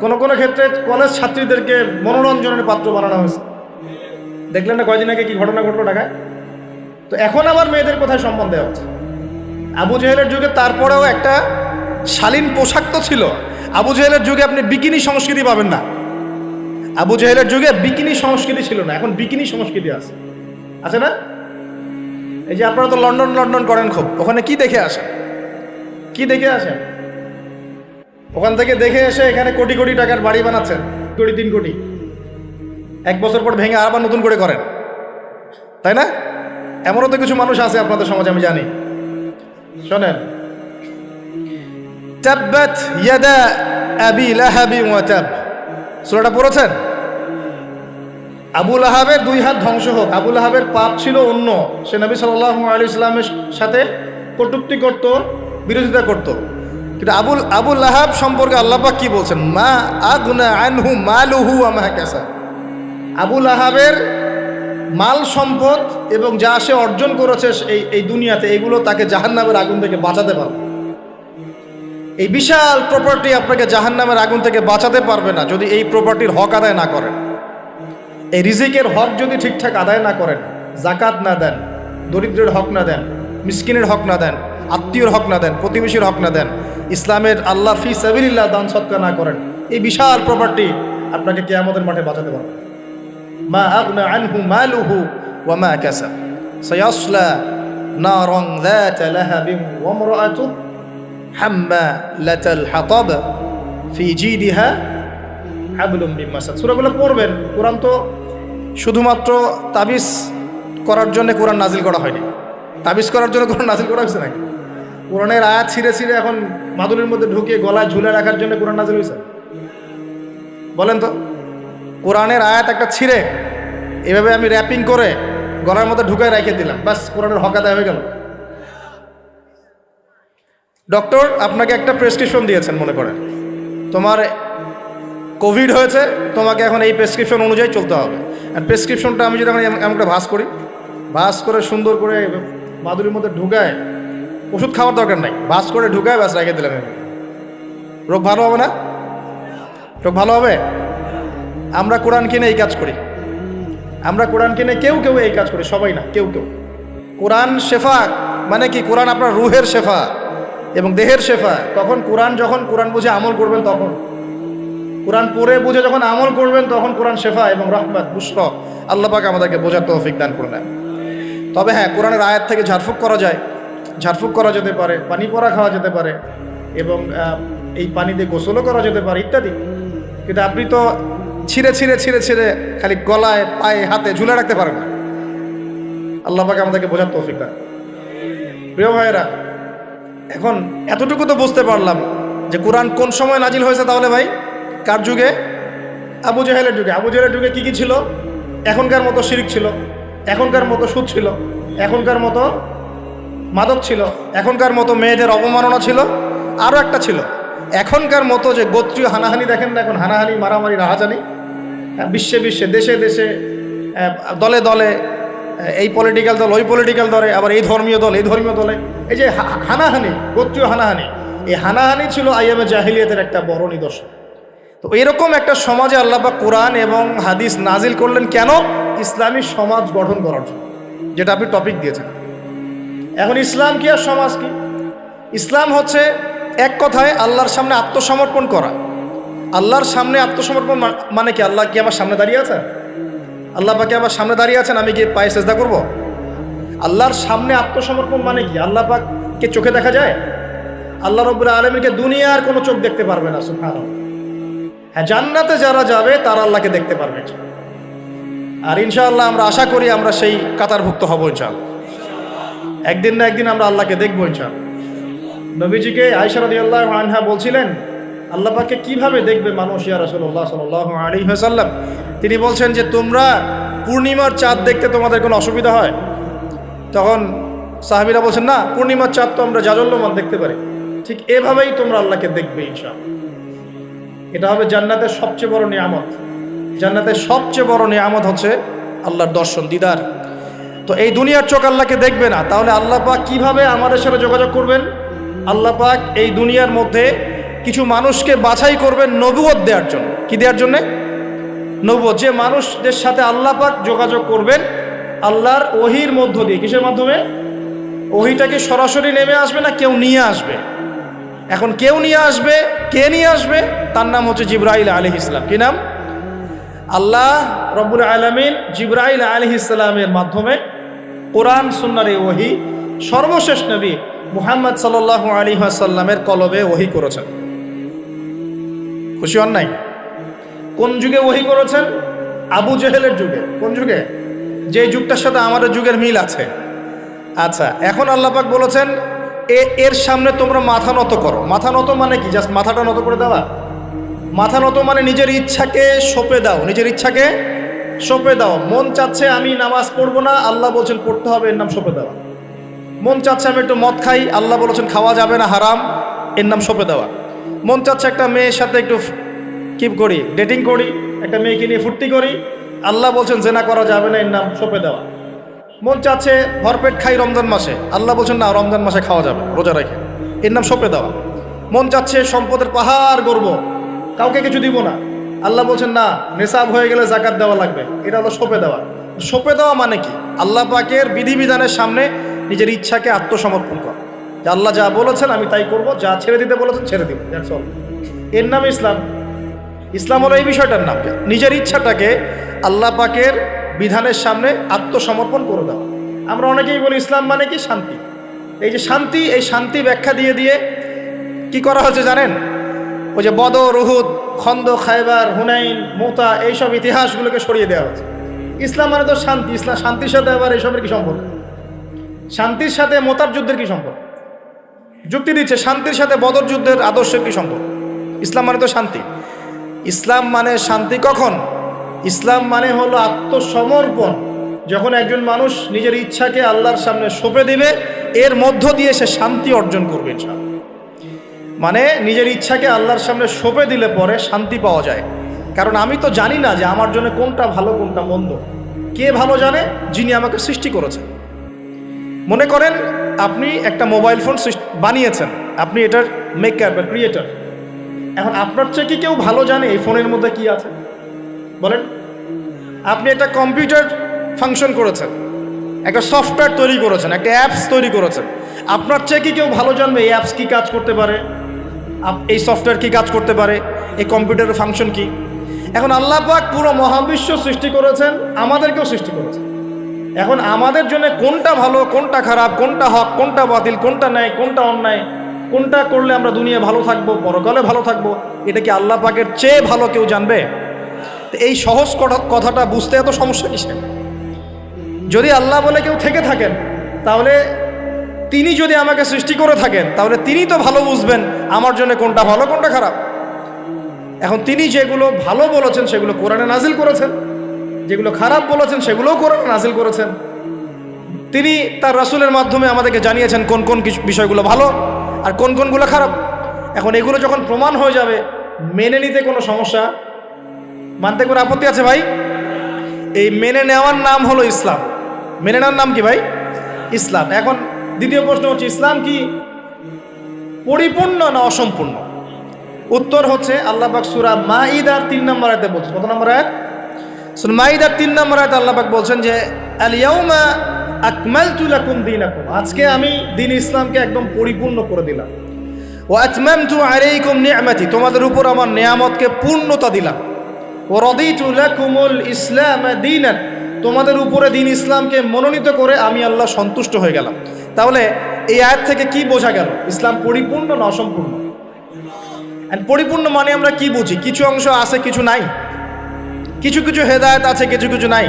কোনো কোনো ক্ষেত্রে কলেজ ছাত্রীদেরকে মনোরঞ্জনের পাত্র বানানো হয়েছে। দেখলেন না কয়দিন আগে কি ঘটনা ঘটলো ঢাকায়? তো এখন আবার মেয়েদের কোথায় সম্মান দেওয়া হচ্ছে? আবু জেহেলের যুগে তারপরেও একটা শালীন পোশাক তো ছিল। আবু জেহেলের যুগে আপনি বিকিনি সংস্কৃতি পাবেন না। আবু জেহেলের যুগে বিকিনি সংস্কৃতি ছিল না, এখন বিকিনি সংস্কৃতি আছে না? এই যে আপনারা তো লন্ডন লন্ডন করেন খুব, ওখানে কি দেখে আসেন? কি দেখে আসেন? ওখান থেকে দেখে এসে এখানে কোটি কোটি টাকার বাড়ি বানাচ্ছেন, 3 কোটি। 1 বছর পর ভেঙে আবার নতুন করে করেন, তাই না? এমনও তো কিছু মানুষ আছে আপনাদের সমাজে, আমি জানি। শোনেন, তাব্বাত ইয়াদা আবি লাহাবি ওয়া তাব, সূরাটা পড়েছেন? আবু লাহাবের 2 হাত ধ্বংস হোক। আবু লাহাবের পাপ ছিল অন্য, সে নবী সাল্লাল্লাহু আলাইহি ওয়াসাল্লামের সাথে কটূক্তি করত, বিরোধিতা করত। কিন্তু আবু লাহাব সম্পর্কে আল্লাহ পাক কি বলছেন? মা আগনা আনহু মালুহু ওয়া মা কাসাব। আবু লাহাবের মাল সম্পদ এবং যা সে অর্জন করেছে এই দুনিয়াতে, এগুলো তাকে জাহান্নামের আগুন থেকে বাঁচাতে পারবে। এই বিশাল প্রপার্টি আপনাকে জাহান্নামের আগুন থেকে বাঁচাতে পারবে না যদি এই প্রপার্টির হক আদায় না করেন। এই রিজিকের হক যদি ঠিকঠাক আদায় না করেন, জাকাত না দেন, দরিদ্রের হক না দেন, মিসকিনের হক না দেন, আত্মীয়র হক না দেন, প্রতিবেশীর হক না দেন, ইসলামের আল্লাহ ফি সাবিলিল্লাহ দান সদকা না করেন, এই বিশাল প্রপার্টি আপনাকে কিয়ামতের মাঠে বাঁচাতে পারবে। মা আগনা আনহু মালুহু ওয়া মা কাসাব সায়াসলা নারান যাতা লাহাবিন ওয়া ইমরাআতুহু হাম্মালাতাল হাতাব ফি জিদিহা হাবলুম মিন মাসাদ। সূরাগুলো পড়বেন, কোরআন তো শুধুমাত্র তাবিজ করার জন্য কোরআন নাজিল করা হয়নি। তাবিজ করার জন্য কোরআন নাজিল করা হয়েছে নাকি? কোরআনের আয়াত ছিঁড়ে ছিঁড়ে এখন মাদুরের মধ্যে ঢুকিয়ে গলায় ঝুলে রাখার জন্য কোরআন নাজিল হয়েছে? বলেন তো। কোরআনের আয়াত একটা ছিঁড়ে এভাবে আমি র্যাপিং করে গলার মধ্যে ঢুকায় রেখে দিলাম, বাস কোরআনের হক আদায় হয়ে গেল। ডক্টর আপনাকে একটা প্রেসক্রিপশন দিয়েছেন, মনে করেন তোমার কোভিড হয়েছে, তোমাকে এখন এই প্রেসক্রিপশন অনুযায়ী চলতে হবে। আর প্রেসক্রিপশনটা আমি যদি এমন একটা ভাঁজ করি, ভাঁজ করে সুন্দর করে মাদুরির মধ্যে ঢুকায়, ওষুধ খাওয়ার দরকার নাই, ভাঁজ করে ঢুকায় ব্যাস রেখে দিলাম, রোগ ভালো হবে না? রোগ ভালো হবে? আমরা কোরআন কিনে এই কাজ করি, আমরা কোরআন কিনে কেউ কেউ এই কাজ করি, সবাই না, কেউ কেউ। কোরআন শেফা মানে কি? কোরআন আপনার রুহের শেফা এবং দেহের শেফা। তখন যখন কোরআন বুঝে আমল করবেন, তখন কোরআন পড়ে বুঝে যখন আমল করবেন, তখন কোরআন শেফা এবং রহমত বুশরা। আল্লাহ পাক আমাদেরকে বোঝার তৌফিক দান করে নেন। তবে হ্যাঁ, কোরআনের আয়াত থেকে ঝাড়ফুঁক করা যায়, ঝাড়ফুঁক করা যেতে পারে, পানি পড়া খাওয়া যেতে পারে, এবং এই পানিতে গোসলও করা যেতে পারে ইত্যাদি। কিন্তু আপনি তো ছিঁড়ে ছিঁড়ে ছিঁড়ে ছিঁড়ে খালি গলায়, পায়ে, হাতে ঝুলে রাখতে পারেন না। আল্লাহ পাক আমাদেরকে বোঝার তৌফিক দান। প্রিয় ভাইয়েরা, এখন এতটুকু তো বুঝতে পারলাম যে কোরআন কোন সময় নাজিল হয়েছে। তাহলে ভাই, কার যুগে? আবু জাহেলের যুগে। আবু জাহেলের যুগে কি ছিল? এখনকার মতো শিরক ছিল, এখনকার মতো সুদ ছিল, এখনকার মতো মাদক ছিল, এখনকার মতো মেয়েদের অবমাননা ছিল, আরও একটা ছিল এখনকার মতো যে গোত্রীয় হানাহানি। দেখেন না এখন হানাহানি, মারামারি, রাহাজানি বিশ্বে বিশ্বে, দেশে দেশে, দলে দলে, এই পলিটিক্যাল দল ওই পলিটিক্যাল দলে, আবার এই ধর্মীয় দল এই ধর্মীয় দলে, এই যে হানাহানি, গোত্রীয় হানাহানি, এই হানাহানি ছিল আইয়ামে জাহিলিয়াতের একটা বড় নিদর্শন। তো এরকম একটা সমাজে আল্লাহ পাক কোরআন এবং হাদিস নাজিল করলেন কেন? ইসলামী সমাজ গঠন করার জন্য, যেটা আপনি টপিক দিয়েছেন। এখন ইসলাম কি আর সমাজ কি? ইসলাম হচ্ছে এক কথায় আল্লাহর সামনে আত্মসমর্পণ করা। আল্লাহর সামনে আত্মসমর্পণ মানে কি? আল্লাহ কি আমার সামনে দাঁড়িয়ে আছেন? আল্লাহ পাকে আমার সামনে দাঁড়িয়ে আছেন, আমি গিয়ে পায়ে সেজদা করব? আল্লাহর সামনে আত্মসমর্পণ মানে কি? আল্লাহ পাককে চোখে দেখা যায়? আল্লাহ রাব্বুল আলামিনকে দুনিয়ার কোনো চোখ দেখতে পারবে না, সুবহানাল্লাহ। হ্যাঁ, জান্নাতে যারা যাবে তারা আল্লাহকে দেখতে পারবে। আর ইনশাআল্লাহ আমরা আশা করি আমরা সেই কাতারভুক্ত হব ইনশাআল্লাহ। একদিন না একদিন আমরা আল্লাহকে দেখবো ইনশাআল্লাহ। নবীজিকে আয়েশা রাদিয়াল্লাহু আনহা বলছিলেন, আল্লাহ পাককে কিভাবে দেখবে মানুষ ইয়া রাসূলুল্লাহ সাল্লাল্লাহু আলাইহি ওয়াসাল্লাম? তিনি বলছেন যে, তোমরা পূর্ণিমার চাঁদ দেখতে তোমাদের কোনো অসুবিধা হয়? তখন সাহাবীরা বলছেন, না, পূর্ণিমার চাঁদ তো আমরা জাজল্যমান দেখতে পারি। ঠিক এভাবেই তোমরা আল্লাহকে দেখবে ইনশাআল্লাহ। এটা হবে জান্নাতের সবচেয়ে বড় নিয়ামত। জান্নাতের সবচেয়ে বড় নিয়ামত হচ্ছে আল্লাহর দর্শন, দিদার। তো এই দুনিয়ার চোখ আল্লাহকে দেখবে না, তাহলে আল্লাহ পাক কিভাবে আমাদের সাথে যোগাযোগ করবেন? আল্লাহ পাক এই দুনিয়ার মধ্যে কিছু মানুষকে বাছাই করবেন নবুয়ত দেওয়ার জন্য। কি দেওয়ার জন্যে? নবুয়ত। যে মানুষদের সাথে আল্লাহ পাক যোগাযোগ করবেন আল্লাহর ওহির মধ্য দিয়ে। কিসের মাধ্যমে? ওহিটাকে সরাসরি নেমে আসবে না, কেউ নিয়ে আসবে। এখন কেউ নিয়ে আসবে, কে নিয়ে আসবে? তার নাম হচ্ছে জিবরাইল আলাইহিস সালাম। কি নাম? আল্লাহ রব্বুল আলামিন জিবরাইল আলাইহিস সালামের মাধ্যমে কোরআন সুন্নাহর এই ওহী সর্বশেষ নবী মুহাম্মদ সাল্লাল্লাহু আলাইহি ওয়াসাল্লামের কলবে ওহী করেছেন। খুশি হন নাই? কোন যুগে ওহী করেছেন? আবু জেহেলের যুগে। কোন যুগে? যে যুগটার সাথে আমাদের যুগের মিল আছে। আচ্ছা, এখন আল্লাহ পাক বলেছেন এর সামনে তোমরা মাথা নত করো। মাথা নত মানে কি? জাস্ট মাথাটা নত করে দেওয়া? মাথা নত মানে নিজের ইচ্ছাকে সঁপে দাও, নিজের ইচ্ছাকে সঁপে দাও। মন চাচ্ছে আমি নামাজ পড়বো না, আল্লাহ বলছেন পড়তে হবে, এর নাম সঁপে দেওয়া। মন চাচ্ছে আমি একটু মদ খাই, আল্লাহ বলেছেন খাওয়া যাবে না, হারাম, এর নাম সঁপে দেওয়া। মন চাচ্ছে একটা মেয়ের সাথে একটু কি করি, ডেটিং করি, একটা মেয়েকে নিয়ে ফুর্তি করি, আল্লাহ বলছেন জেনা করা যাবে না, এর নাম সঁপে দেওয়া। মন চাচ্ছে ভরপেট খাই রমজান মাসে, আল্লাহ বলছেন না, রমজান মাসে খাওয়া যাবে, রোজা রেখে, এর নাম সঁপে দেওয়া। মন চাচ্ছে সম্পদের পাহাড় গড়ব, কাউকে কিছু দিব না, আল্লাহ বলছেন না, নেশাব হয়ে গেলে জাকাত দেওয়া লাগবে, এটা হলো সঁপে দেওয়া। সঁপে দেওয়া মানে কি? আল্লাহ পাকের বিধিবিধানের সামনে নিজের ইচ্ছাকে আত্মসমর্পণ করা, যে আল্লাহ যা বলেছেন আমি তাই করব, যা ছেড়ে দিতে বলেছেন ছেড়ে দিব, এর নাম ইসলাম। ইসলাম হলো এই বিষয়টার নাম, নিজের ইচ্ছাটাকে আল্লাহ পাকের বিধানের সামনে আত্মসমর্পণ করে দাও। আমরা অনেকেই বলি ইসলাম মানে কি? শান্তি। এই যে শান্তি, এই শান্তি ব্যাখ্যা দিয়ে দিয়ে কি করা হচ্ছে জানেন? ওই যে বদর, উহুদ, খন্দক, খায়বার, হুনাইন, মুতা, এইসব ইতিহাসগুলোকে সরিয়ে দেওয়া হচ্ছে। ইসলাম মানে তো শান্তি, ইসলাম শান্তির সাথে আবার এসবের কি সম্পর্ক? শান্তির সাথে মোতার যুদ্ধের কি সম্পর্ক? যুক্তি দিচ্ছে শান্তির সাথে বদর যুদ্ধের আদর্শের কি সম্পর্ক? ইসলাম মানে তো শান্তি। ইসলাম মানে শান্তি কখন? ইসলাম মানে হলো আত্মসমর্পণ। যখন একজন মানুষ নিজের ইচ্ছাকে আল্লাহর সামনে সঁপে দিবে, এর মধ্য দিয়ে সে শান্তি অর্জন করবে ইনশাআল্লাহ। মানে নিজের ইচ্ছাকে আল্লাহর সামনে সঁপে দিলে পরে শান্তি পাওয়া যায়। কারণ আমি তো জানি না যে আমার জন্য কোনটা ভালো কোনটা মন্দ। কে ভালো জানে? যিনি আমাকে সৃষ্টি করেছেন। মনে করেন আপনি একটা মোবাইল ফোন বানিয়েছেন, আপনি এটার মেকার বা ক্রিয়েটর। এখন আপনার চেয়ে কি কেউ ভালো জানে এই ফোনের মধ্যে কি আছে? বলেন। আপনি একটা কম্পিউটার ফাংশন করেছেন, একটা সফটওয়্যার তৈরি করেছেন, একটা অ্যাপস তৈরি করেছেন। আপনার চেয়ে কি কেউ ভালো জানবে এই অ্যাপস কী কাজ করতে পারে, এই সফটওয়্যার কী কাজ করতে পারে, এই কম্পিউটারের ফাংশন কি? এখন আল্লাহ পাক পুরো মহাবিশ্ব সৃষ্টি করেছেন, আমাদেরকেও সৃষ্টি করেছেন। এখন আমাদের জন্য কোনটা ভালো কোনটা খারাপ, কোনটা হক কোনটা বাতিল, কোনটা ন্যায় কোনটা অন্যায়, কোনটা করলে আমরা দুনিয়া ভালো থাকবো পরকালে ভালো থাকবো, এটা কি আল্লাহ পাকের চেয়ে ভালো কেউ জানবে? তো এই সহজ কথাটা বুঝতে এত সমস্যা কিসে? যদি আল্লাহ বলে কেউ থেকে থাকেন, তাহলে তিনি যদি আমাকে সৃষ্টি করে থাকেন, তাহলে তিনি তো ভালো বুঝবেন আমার জন্য কোনটা ভালো কোনটা খারাপ। এখন তিনি যেগুলো ভালো বলেছেন সেগুলো কোরআনে নাজিল করেছেন, যেগুলো খারাপ বলেছেন সেগুলোও কোরআনে নাজিল করেছেন। তিনি তার রাসূলের মাধ্যমে আমাদেরকে জানিয়েছেন কোন কোন বিষয়গুলো ভালো আর কোন কোনগুলো খারাপ। এখন এগুলো যখন প্রমাণ হয়ে যাবে, মেনে নিতে কোনো সমস্যা, মানতে কোনো আপত্তি আছে ভাই? এই মেনে নেওয়ার নাম হলো ইসলাম। মেনে নেওয়ার নাম কি ভাই? ইসলাম। এখন দ্বিতীয় প্রশ্ন হচ্ছে, ইসলাম কি পরিপূর্ণ না অসম্পূর্ণ? উত্তর হচ্ছে আল্লাহ পাক সূরা মাইদার 3 নম্বর আয়াতে বলছেন। কত নম্বর আয়াত? সূরা মাইদার 3 নম্বর আয়াতে আল্লাহ পাক বলছেন যে আল ইয়াউমা আকমালতু লাকুম দীনাকুম, আজকে আমি দ্বীন ইসলামকে একদম পরিপূর্ণ করে দিলাম। ওয়া আতমামতু আলাইকুম নি'মাতি, তোমাদের উপর আমার নিয়ামতকে পূর্ণতা দিলাম। ওয়া রাদিতু লাকুমুল ইসলাম দীনান, তোমাদের উপরে দ্বীন ইসলামকে মনোনীত করে আমি আল্লাহ সন্তুষ্ট হয়ে গেলাম। তাহলে এই আয়াত থেকে কি বোঝা গেল? ইসলাম পরিপূর্ণ না অসম্পূর্ণ? পরিপূর্ণ মানে আমরা কি বুঝি? কিছু অংশ আছে কিছু নাই, কিছু কিছু হেদায়েত আছে কিছু কিছু নাই,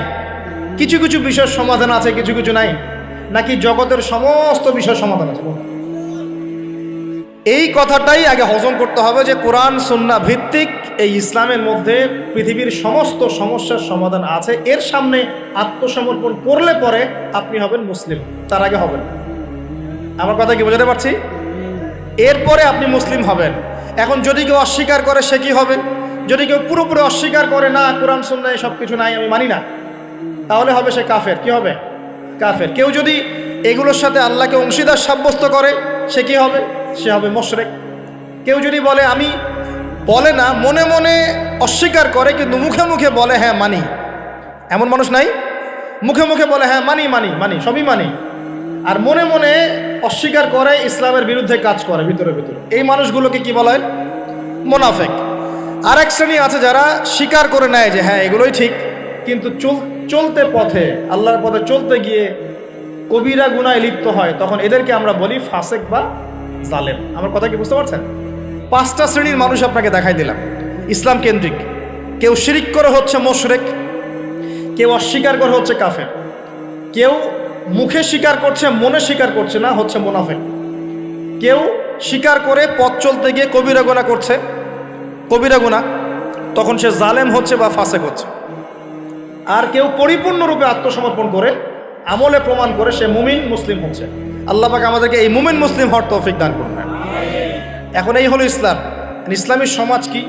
কিছু কিছু বিষয়ের সমাধান আছে কিছু কিছু নাই, নাকি জগতের সমস্ত বিষয়ের সমাধান আছে? এই কথাটাই আগে হজম করতে হবে যে কোরআন সুন্নাহ ভিত্তিক এই ইসলামের মধ্যে পৃথিবীর সমস্ত সমস্যার সমাধান আছে। এর সামনে আত্মসমর্পণ করলে পরে আপনি হবেন মুসলিম, তার আগে হবেন। আমার কথা কি বোঝাতে পারছি? এরপরে আপনি মুসলিম হবেন। এখন যদি কেউ অস্বীকার করে সে কি হবে? যদি কেউ পুরোপুরি অস্বীকার করে, না কোরআন সুন্নাহ সব কিছু নাই আমি মানি না, তাহলে হবে সে কাফের। কি হবে? কাফের। কেউ যদি এগুলোর সাথে আল্লাহকে অংশীদার সাব্যস্ত করে সে কি হবে? সে হবে মুশরিক। কেউ যদি বলে আমি, বলে না মনে মনে অস্বীকার করে কিন্তু মুখে মুখে বলে হ্যাঁ মানি, এমন মানুষ নাই? মুখে মুখে বলে হ্যাঁ মানি মানি মানি সবই মানি, আর মনে মনে অস্বীকার করে, ইসলামের বিরুদ্ধে কাজ করে ভিতরে ভিতরে। এই মানুষগুলোকে কি বলা হয়? মুনাফিক। আর এক শ্রেণী আছে যারা স্বীকার করে নেয় যে হ্যাঁ এগুলোই ঠিক, কিন্তু চলতে পথে আল্লাহর পথে চলতে গিয়ে কবিরা গুনায় লিপ্ত হয়, তখন এদেরকে আমরা বলি ফাসেক বা জালেম। আমার কথা কি বুঝতে পারছেন? 5টা শ্রেণীর মানুষ আপনাকে দেখাই দিলাম ইসলাম কেন্দ্রিক। কেউ শিরিক করে হচ্ছে মুশরিক, কেউ অস্বীকার করে হচ্ছে কাফের, কেউ মুখে স্বীকার করছে মনে স্বীকার করছে না, হচ্ছে মুনাফিক। কেউ স্বীকার করে পথ চলতে গিয়ে কবিরা গুনাহ করছে, কবিরা গুনাহ, তখন সে জালেম হচ্ছে বা ফাসেক হচ্ছে। আর কেউ পরিপূর্ণরূপে আত্মসমর্পণ করে আমলে প্রমাণ করে সে মুমিন মুসলিম হচ্ছে। আল্লাহ পাক আমাদেরকে এই মুমিন মুসলিম হওয়ার তৌফিক দান করুন। এখন এই হলো ইসলাম। ইসলামী সমাজ কি?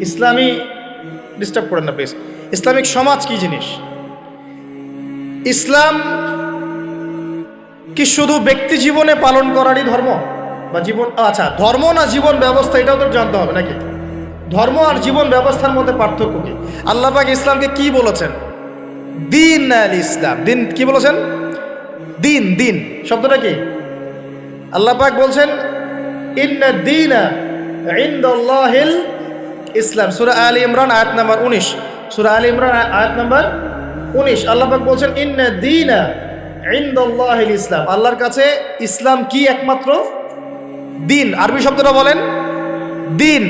ইসলামী, ডিস্টার্ব করেন না প্লিজ। ইসলামিক সমাজ কি জিনিস? ইসলাম কি শুধু ব্যক্তি জীবনে পালন করারই ধর্ম বা জীবন? আচ্ছা, ধর্ম না জীবন ব্যবস্থা, এটাও তো জানতে হবে নাকি? ধর্ম আর জীবন ব্যবস্থার মধ্যে পার্থক্য কি? আল্লাহ পাক ইসলামকে কি বলেছেন? দিন আল ইসলাম। দিন কি বলেছেন? দিন। দিন শব্দটা কি? আল্লাহ পাক বলছেন ইন্না দীনা ইনদাল্লাহিল ইসলাম। সূরা আলী ইমরান আয়াত নাম্বার 19। সূরা আলী ইমরান আয়াত নাম্বার 19 আল্লাহ পাক বলছেন ইন্না দীনা ইনদাল্লাহিল ইসলাম। আল্লাহর কাছে ইসলাম কি? একমাত্র দিন। আরবি শব্দটা বলেন দিন।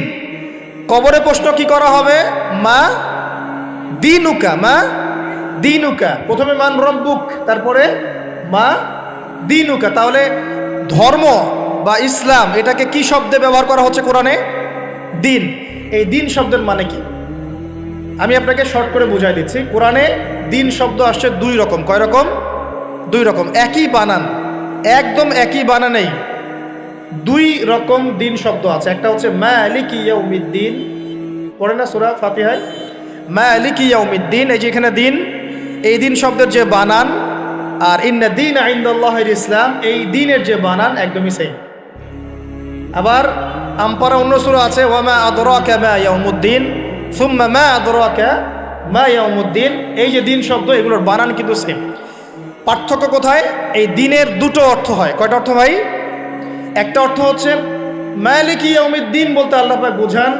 কবরে প্রশ্ন কি করা হবে? মা দিনুকা, মা দিনুকা, প্রথমে মান রব্বুক, তারপরে মা দিনুকা। তাহলে ধর্ম বা ইসলাম এটাকে কি শব্দে ব্যবহার করা হচ্ছে কোরআনে? দিন। এই দিন শব্দের মানে কি আমি আপনাকে শর্ট করে বুঝাই দিচ্ছি। কোরআনে দিন শব্দ আসছে দুই রকম। কয় রকম? দুই রকম। একই বানান, একদম একই বানানেই দুই রকম দিন শব্দ আছে। একটা হচ্ছে মালিকি ইয়াউমিদ্দিন, পড়ে না সূরা ফাতিহায়, মালিকি ইয়াউমিদ্দিন। এই যে এখানে দিন, এই দিন শব্দের যে বানান আর ইন্না দীনা ইনদাল্লাহিল ইসলাম, এই দিনের যে বানান একদমই সেম। আবার আমপারা অন্য সূরা আছে ওয়া মা আদরাকা মা ইয়াউমুদ্দিন সুম্মা মা আদরাকা মা ইয়াউমুদ্দিন। এই যে দিন শব্দ, এগুলোর বানান কিন্তু সেম। পার্থক্য কোথায়? এই দিনের দুটো অর্থ হয়। কয়টা অর্থ ভাই? একটা অর্থ হচ্ছে মালিকি ইয়াউমিদ্দিন বলতে আল্লাহ পাক বোঝান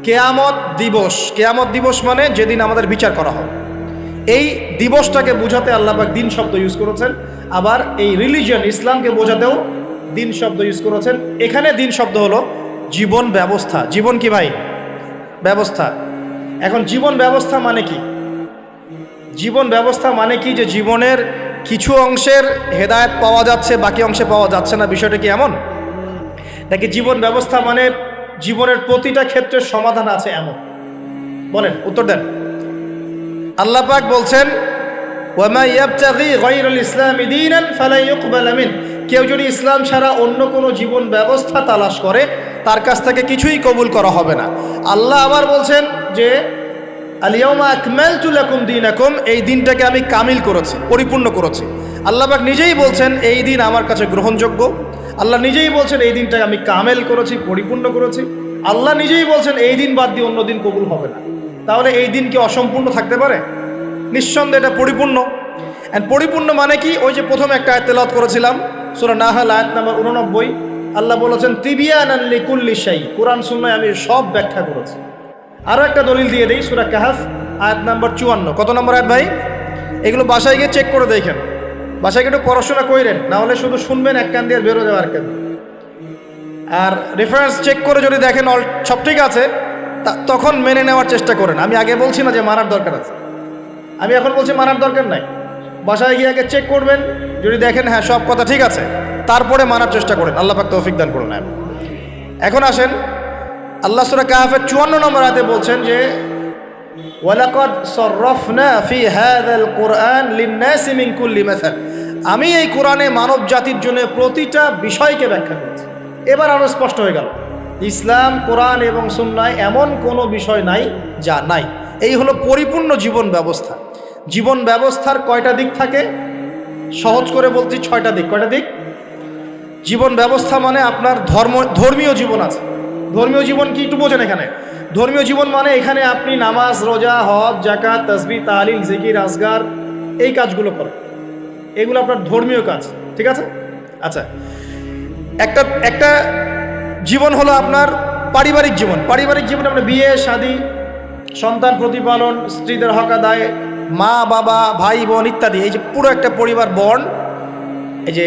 কিয়ামত দিবস। কিয়ামত দিবস মানে যেদিন আমাদের বিচার করা হবে, এই দিবসটাকে বোঝাতে আল্লাহ পাক দিন শব্দ ইউজ করেছেন। আবার এই রিলিজিয়ন ইসলামকে বোঝাতেও দিন শব্দ ইউজ করেছেন। এখানে দিন শব্দ হলো জীবন ব্যবস্থা। জীবন কি ভাই? ব্যবস্থা। এখন জীবন ব্যবস্থা মানে কি? জীবন ব্যবস্থা মানে কি যে জীবনের কিছু অংশের হেদায়েত পাওয়া যাচ্ছে, বাকি অংশে পাওয়া যাচ্ছে না, বিষয়টা কি এমন? নাকি জীবন ব্যবস্থা মানে জীবনের প্রতিটা ক্ষেত্রের সমাধান আছে এমন? বলেন, উত্তর দেন। আল্লাহ পাক বলছেন ওয়ামা ইয়াবতাগি গায়রাল ইসলামি দীনান ফালা ইউকবালা মিন, কেউ যদি ইসলাম ছাড়া অন্য কোনো জীবন ব্যবস্থা তালাশ করে তার কাছ থেকে কিছুই কবুল করা হবে না। আল্লাহ আবার বলছেন যে আল ইয়াউমা আকমালতু লাকুম দীনাকুম, এই দিনটাকে আমি কামিল করেছি, পরিপূর্ণ করেছি। আল্লাহ পাক নিজেই বলছেন এই দিন আমার কাছে গ্রহণযোগ্য। আল্লাহ নিজেই বলছেন এই দিনটাকে আমি কামেল করেছি, পরিপূর্ণ করেছি। আল্লাহ নিজেই বলছেন এই দিন বাদ দিয়ে অন্য দিন কবুল হবে না। তাহলে এই দিন কি অসম্পূর্ণ থাকতে পারে? নিঃসন্দেহে এটা পরিপূর্ণ। অ্যান্ড পরিপূর্ণ মানে কি? ওই যে প্রথমে একটা আয়াত তেলাওয়াত করেছিলাম সূরা নাহল আয়াত নাম্বার 89, আল্লাহ বলেছেন তিবিয়ানান লিকুল্লি শাই, কোরআন সুন্নাহয় আমি সব ব্যাখ্যা করেছি। আরও একটা দলিল দিয়ে দেই, সূরা কাহফ আয়াত নাম্বার 54। কত নম্বর আয়াত ভাই? এগুলো বাসায় গিয়ে চেক করে দেখেন, বাসায় গিয়ে একটু পড়াশোনা করেন, না হলে শুধু শুনবেন এক কান দিয়ে বেরো যাওয়ার কেন। আর রেফারেন্স চেক করে যদি দেখেন সব ঠিক আছে, তখন মেনে নেওয়ার চেষ্টা করেন। আমি আগে বলছি না যে মানার দরকার আছে, আমি এখন বলছি মানার দরকার নাই। বাসায় গিয়ে আগে চেক করবেন, যদি দেখেন হ্যাঁ সব কথা ঠিক আছে, তারপরে মানার চেষ্টা করেন। আল্লাহ পাক তৌফিক দান করুন। এখন আসেন, আল্লাহ সূরা কাহফের 54 নম্বর আয়াতে বলছেন যে ওয়ালাকাদ সাররাফনা ফি হাযাল কুরআন লিন-নাসি মিন কুল্লি মাসাল, আমি এই কোরআনে মানব জাতির জন্য প্রতিটা বিষয়কে ব্যাখ্যা করেছি। এবার আরো স্পষ্ট হয়ে গেল ইসলাম, কোরআন এবং সুন্নায় এমন কোনো বিষয় নাই যা নাই। এই হলো পরিপূর্ণ জীবন ব্যবস্থা। জীবন ব্যবস্থার কয়টা দিক থাকে? সহজ করে বলছি 6টা দিক। কয়টা দিক? জীবন ব্যবস্থা মানে আপনার ধর্মীয় জীবন আছে। ধর্মীয় জীবন কি একটু বোঝেন এখানে? ধর্মীয় জীবন মানে এখানে আপনি নামাজ, রোজা, হজ, যাকাত, তাসবিহ, তাহলিল, জিকির, আজগার, এই কাজগুলো করেন। এগুলো আপনার ধর্মীয় কাজ, ঠিক আছে? আচ্ছা, একটা জীবন হলো আপনার পারিবারিক জীবন। পারিবারিক জীবনে আপনার বিয়ে, শাদী, সন্তান প্রতিপালন, স্ত্রীদের হক আদায়, মা বাবা, ভাই বোন ইত্যাদি, এই যে পুরো একটা পরিবার বন্ড, এই যে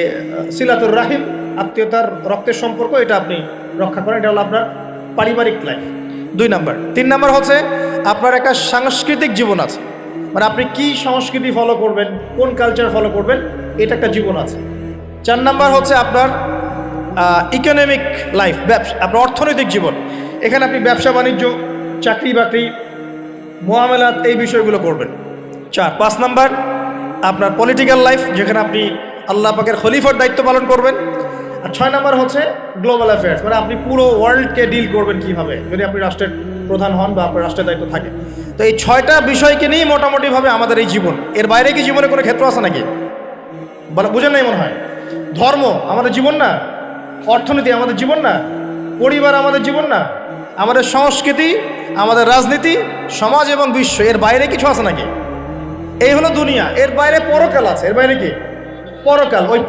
সিলাতুর রাহিম, আত্মীয়তার রক্তের সম্পর্ক, এটা আপনি রক্ষা করেন। এটা হলো আপনার পারিবারিক লাইফ। 2 নাম্বার। 3 নাম্বার হচ্ছে আপনার একটা সাংস্কৃতিক জীবন আছে, মানে আপনি কি সংস্কৃতি ফলো করবেন, কোন কালচার ফলো করবেন, এটা একটা জীবন আছে। 4 নাম্বার হচ্ছে আপনার ইকোনমিক লাইফ, ব্যবসা, আপনার অর্থনৈতিক জীবন। এখানে আপনি ব্যবসা বাণিজ্য, চাকরি বাকরি, মুআমালাত, এই বিষয়গুলো করবেন। 5 নাম্বার আপনার পলিটিক্যাল লাইফ, যেখানে আপনি আল্লাহ পাকের খলিফার দায়িত্ব পালন করবেন। আর 6 নাম্বার হচ্ছে গ্লোবাল অ্যাফেয়ার্স, মানে আপনি পুরো ওয়ার্ল্ডকে ডিল করবেন কীভাবে, যদি আপনি রাষ্ট্রের প্রধান হন বা আপনার রাষ্ট্রের দায়িত্ব থাকে। তো এই 6টা বিষয়কে নিয়েই মোটামুটিভাবে আমাদের এই জীবন। এর বাইরে কি জীবনে কোনো ক্ষেত্র আছে নাকি? বুঝেন নাই মনে হয়? ধর্ম আমাদের জীবন না, অর্থনীতি আমাদের জীবন না, পরিবার আমাদের জীবন না, আমাদের সংস্কৃতি, আমাদের রাজনীতি, সমাজ এবং বিশ্ব, এর বাইরে কিছু আছে নাকি? এই হলো দুনিয়া। এর বাইরে পরকাল আছে। এর বাইরে কি? পরকাল। ওই